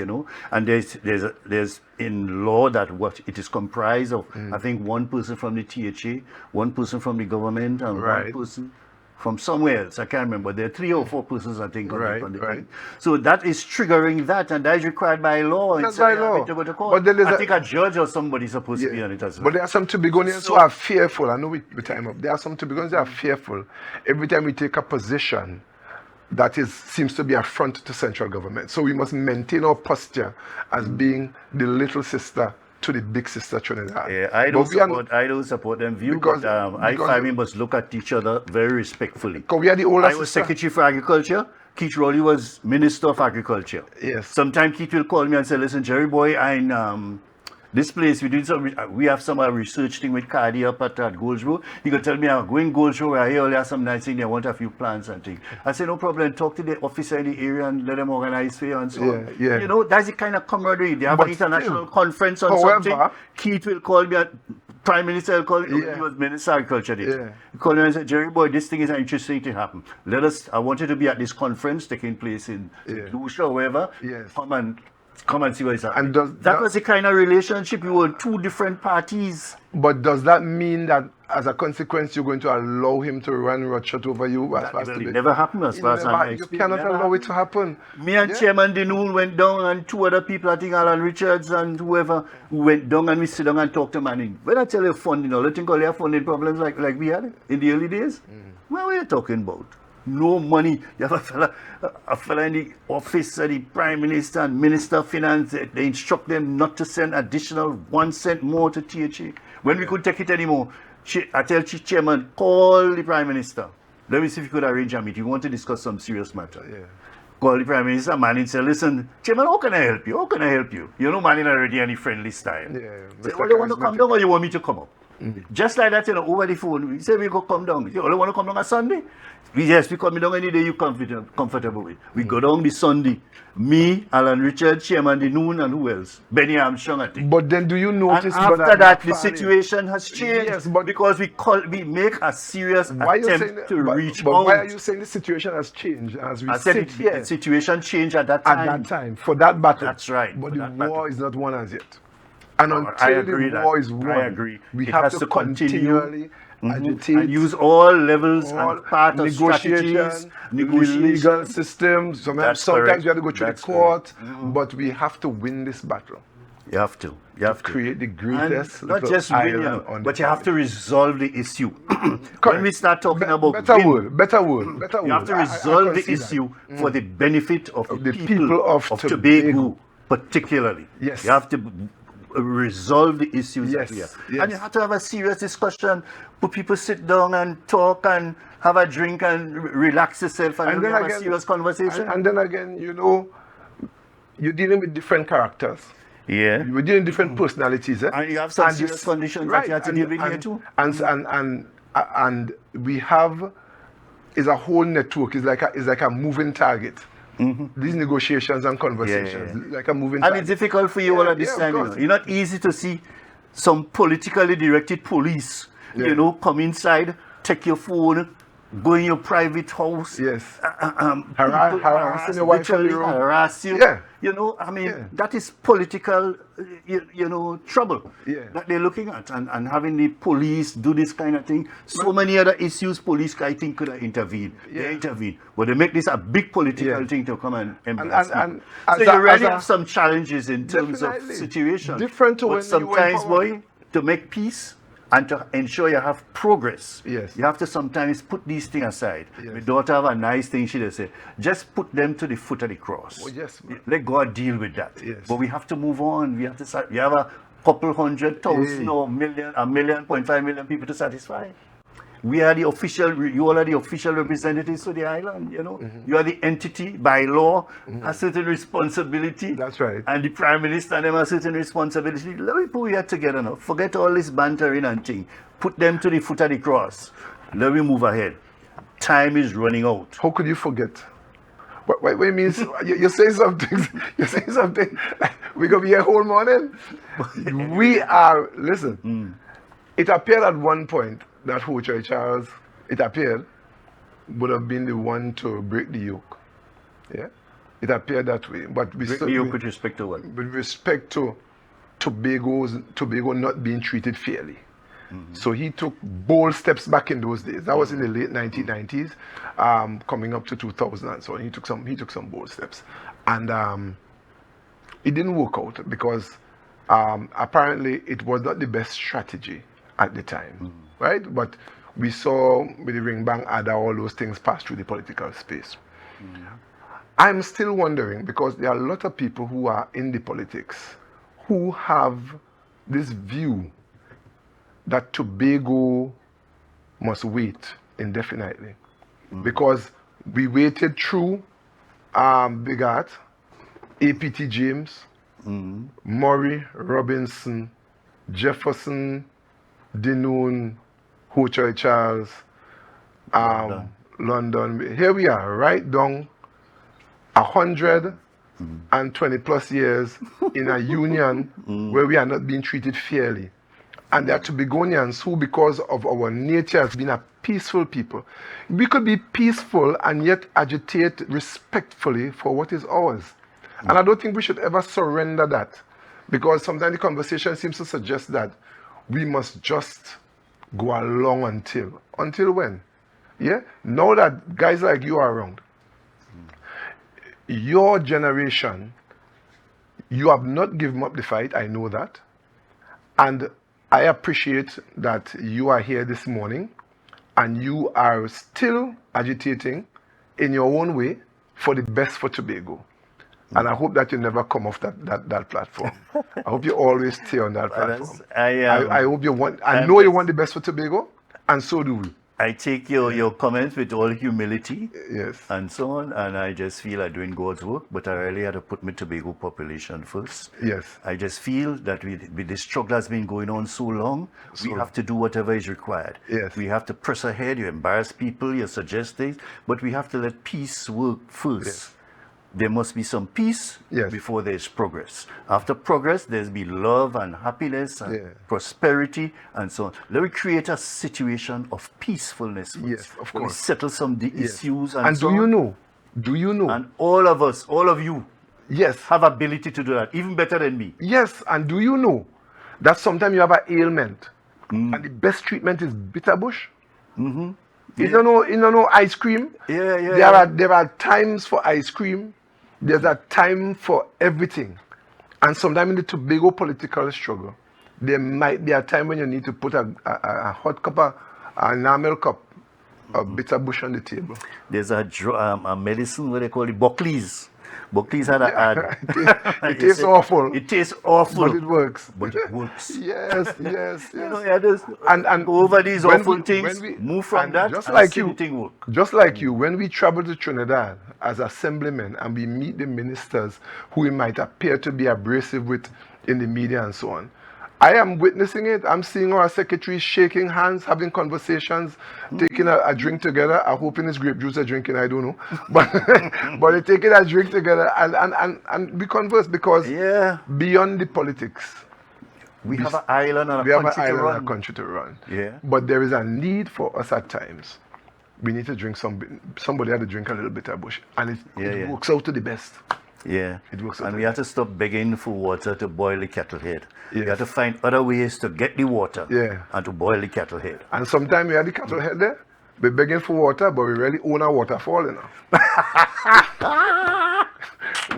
And there's in law that what it is comprised of, I think, one person from the THA, one person from the government, and one person from somewhere else. I can't remember. There are 3 or 4 persons, I think, on the thing. So that is triggering that, and that is required by law. That's by law. To go to court. But I think a judge or somebody is supposed to be on it as well. But there are some Tobagonians who are fearful. I know we time up. There are some Tobagonians who are fearful. Every time we take a position that seems to be affront to central government. So we must maintain our posture as being the little sister to the big sister Trinidad. Yeah, I don't support them view, because I find we must look at each other very respectfully. Because we are the older I was Secretary for Agriculture. Keith Rowley was Minister of Agriculture. Yes. Sometimes Keith will call me and say, listen, Gerry boy, this place, we have some research thing with Cardi up at Goldsboro. He could tell me, I'm going Goldsboro, we're here, there are some nice things, they want a few plants and things. I say, no problem, talk to the officer in the area and let them organize for you and so on. Yeah. That's the kind of camaraderie. They have an international conference on something. Keith will call me, Prime Minister will call me, he was Minister of Agriculture. He called me and said, Gerry boy, this thing is an interesting thing to happen. I want you to be at this conference taking place in Lucia or wherever. Come and see what is happening. And that was the kind of relationship. We were 2 different parties. But does that mean that as a consequence you're going to allow him to run roughshod over you? It never happened as far as I'm You cannot allow it to happen. Me and Chairman Denul went down, and 2 other people, I think Alan Richards and whoever, went down and we sit down and talk to Manning. When I tell you funding, all the thing called funding problems like we had in the early days, what were you talking about? No money. You have a fella in the office of the Prime Minister and Minister of Finance. They instruct them not to send additional 1 cent more to THA. When we couldn't take it anymore, I tell Chairman, call the Prime Minister. Let me see if you could arrange a meeting. We want to discuss some serious matter. Call the Prime Minister, Manning say, listen, Chairman, how can I help you? How can I help you? You know Manning already any friendly style. Say, well, you want to come down or you want me to come up? Just like that, over the phone, we say we go come down. You only want to come down on Sunday? Yes, we come down any day you comfortable with. We go down this Sunday. Me, Alan Richard, Chairman the Noon, and who else? Benny Armstrong, I think. But then do you notice... And after that, the situation has changed. Yes, but because we make a serious attempt to reach out. But why are you saying the situation has changed as we sit here? The situation changed at that time. At that time, for that battle. That's right. But the war is not won as yet. And until the war is won, I agree. We have to continually agitate and use all levels and part of strategies, legal systems. Sometimes we have to go through the court, but we have to win this battle. You have to. Create the greatest not just win, but you have to resolve the issue. Correct. When we start talking about better word. You have to resolve the issue for the benefit of the people of Tobago, particularly. Yes. You have to resolve the issues that we have. Yes. And you have to have a serious discussion, put people sit down and talk and have a drink and relax yourself and then have a serious conversation. And then again, you're dealing with different characters. Yeah. You're dealing with different personalities. And you have some serious conditions that you have to deal with here too. And we have is a whole network. It's like a moving target. These negotiations and conversations, like a moving target. And it's difficult for you all at this time. It's not easy to see some politically directed police, come inside, take your phone, go in your private house. Yes. Harassing your wife from the room. Harass you. Yeah. That is political, trouble that they're looking at. And having the police do this kind of thing. So many other issues police, I think, could have intervened. They intervened. But they make this a big political thing to come and embrace. So you really have some challenges in terms of situation. Different to when sometimes, boy, to make peace, and to ensure you have progress, you have to sometimes put these things aside. My daughter have a nice thing, she does say, just put them to the foot of the cross. Let God deal with that. But we have to move on. We have to start. We have a couple 100,000 or 1.5 million people to satisfy. We are the official, you all are the official representatives of the island, You are the entity by law, has certain responsibility. That's right. And the Prime Minister and them have certain responsibility. Let me put it together now. Forget all this bantering and thing. Put them to the foot of the cross. Let me move ahead. Time is running out. How could you forget? What means you say something? You say something. We're gonna be here whole morning. We are. Listen. It appeared at one point that Ho Choi Charles, it appeared, would have been the one to break the yoke. Yeah, it appeared that way. But we break the yoke with respect to what? With respect to Tobago not being treated fairly. So he took bold steps back in those days. That was in the late 1990s, coming up to 2000 and so on. He took some bold steps, and it didn't work out because apparently it was not the best strategy at the time, right? But we saw with the Ring Bang Ada, all those things pass through the political space. I'm still wondering, because there are a lot of people who are in the politics who have this view that Tobago must wait indefinitely. Because we waited through Big Art, APT James, Murray, Robinson, Jefferson, Dinoon, Ho Choi Charles, London. Here we are, right down 120 plus years in a union where we are not being treated fairly. And there are Tobagonians who, because of our nature, has been a peaceful people. We could be peaceful and yet agitate respectfully for what is ours. And I don't think we should ever surrender that, because sometimes the conversation seems to suggest that we must just go along until when? Yeah? Now that guys like you are around, your generation, you have not given up the fight, I know that. And I appreciate that you are here this morning and you are still agitating in your own way for the best for Tobago. And I hope that you never come off that platform. I hope you always stay on that platform. I hope you want, I know you want the best for Tobago, and so do we. I take your comments with all humility, Yes, and so on, and I just feel I'm doing God's work, but I really had to put my Tobago population first. yes, I just feel that with the struggle that's been going on so long, we have to do whatever is required. Yes. We have to press ahead, you embarrass people, you suggest things, but we have to let peace work first. Yes. There must be some peace Yes. before there's progress. After progress, there's be love and happiness and prosperity and so on. Let me create a situation of peacefulness first. Yes, of Let me course. settle some issues and And so do you on. know? Do you know? And all of us, all of you, Yes, have ability to do that, even better than me. yes. And do you know that sometimes you have an ailment, and the best treatment is bitter bush? You don't know ice cream. There are times for ice cream. There's a time for everything. And sometimes in the Tobago political struggle, there might be a time when you need to put a hot cup, an enamel cup of bitter bush on the table. There's a medicine, what they call it, Buckley's. Buckley's had a ad. It tastes awful. It tastes awful. But it works. But it works. Yes. You know, just And go over these when awful we- things, when we- move from and that, just and like see you, the thing work. Just like you, when we travel to Trinidad as assemblymen and we meet the ministers who we might appear to be abrasive with in the media and so on, I am witnessing it. I'm seeing our secretaries shaking hands, having conversations, taking a drink together. I hope in it's grape juice they're drinking, I don't know. But but they're taking a drink together and we converse because beyond the politics, we have an island and we a have country an to island run. and a country to run. Yeah. But there is a need for us at times. We need to drink somebody had to drink a little bit of bush. And it works out to the best. Yeah. It works out And to we the have to stop begging for water to boil the kettle head. We Yes. have to find other ways to get the water and to boil the kettle head. And sometimes we have the cattle head there. We're begging for water, but we really own a waterfall, you know.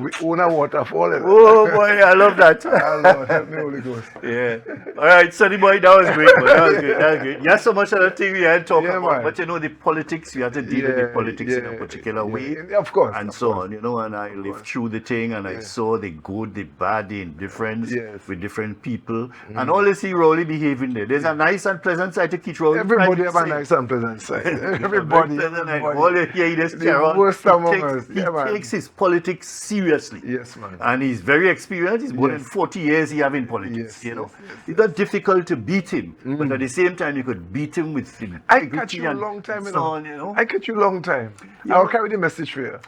We own a waterfall, you know. Oh boy, I love that. Oh, Lord, help me, Holy Ghost. Yeah. All right, Sonny boy, that was great, man. That was good. That was good. There's so much other thing we had to talk Yeah, about, man. but you know the politics, you have to deal with the politics in a particular way. Of course. And of so course. on, you know, and I lived through the thing and I saw the good, the bad, the indifference with different people. And all this he Rowley behaving there. There's a nice and pleasant side to Keith Rowley. Everybody have a nice and pleasant side. Everybody. All you hear this The Carol, worst among us. he Yeah, man. takes his politics seriously. Yes, man. And he's very experienced. He's more than 40 years he have in politics, Yes, you know. yes. It's not difficult to beat him, but at the same time you could beat him with I integrity catch you a and long time, so you know. on, you know. I catch you a long time. I'll carry the message for you.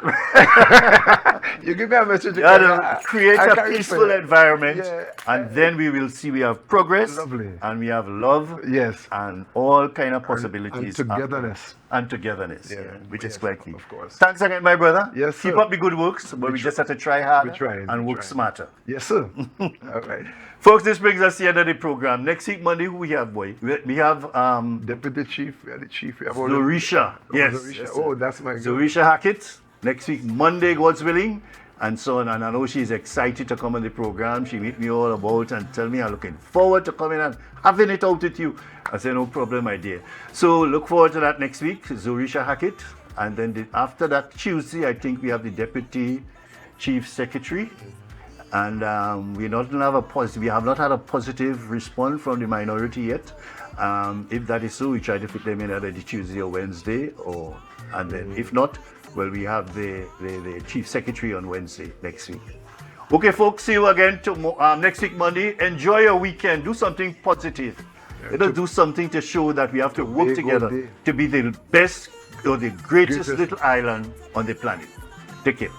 You give me a message. You have to create I a carry it for peaceful you. environment, Yeah. and then we will see we have progress, Lovely. and we have love, Yes. and all kind of possibilities. And togetherness. And togetherness, which is quite key. of course. Thanks again, my brother. Yes, Keep sir. up the good works, but we just have to try harder and work smarter. Yes, sir. All right. Folks, this brings us to the end of the program. Next week, Monday, who we have, boy? We have Deputy Chief, we are the Chief. We have all Zorisha. Yes. Zorisha. Yes, Oh, that's my girl. Zorisha Hackett. Next week, Monday, God's willing. And so on. And I know she's excited to come on the program. She meet me all about and tell me I'm looking forward to coming and having it out with you. I say, no problem, my dear. So look forward to that next week, Zorisha Hackett. And then after that, Tuesday, I think we have the Deputy Chief Secretary. And we have not had a positive response from the minority yet. If that is so, we try to fit them in either the Tuesday or Wednesday, and then if not, well, we have the Chief Secretary on Wednesday next week. Okay, folks, see you again next week, Monday. Enjoy your weekend. Do something positive. Let us do something to show that we have to work together to be the best or the greatest little island on the planet. Take care.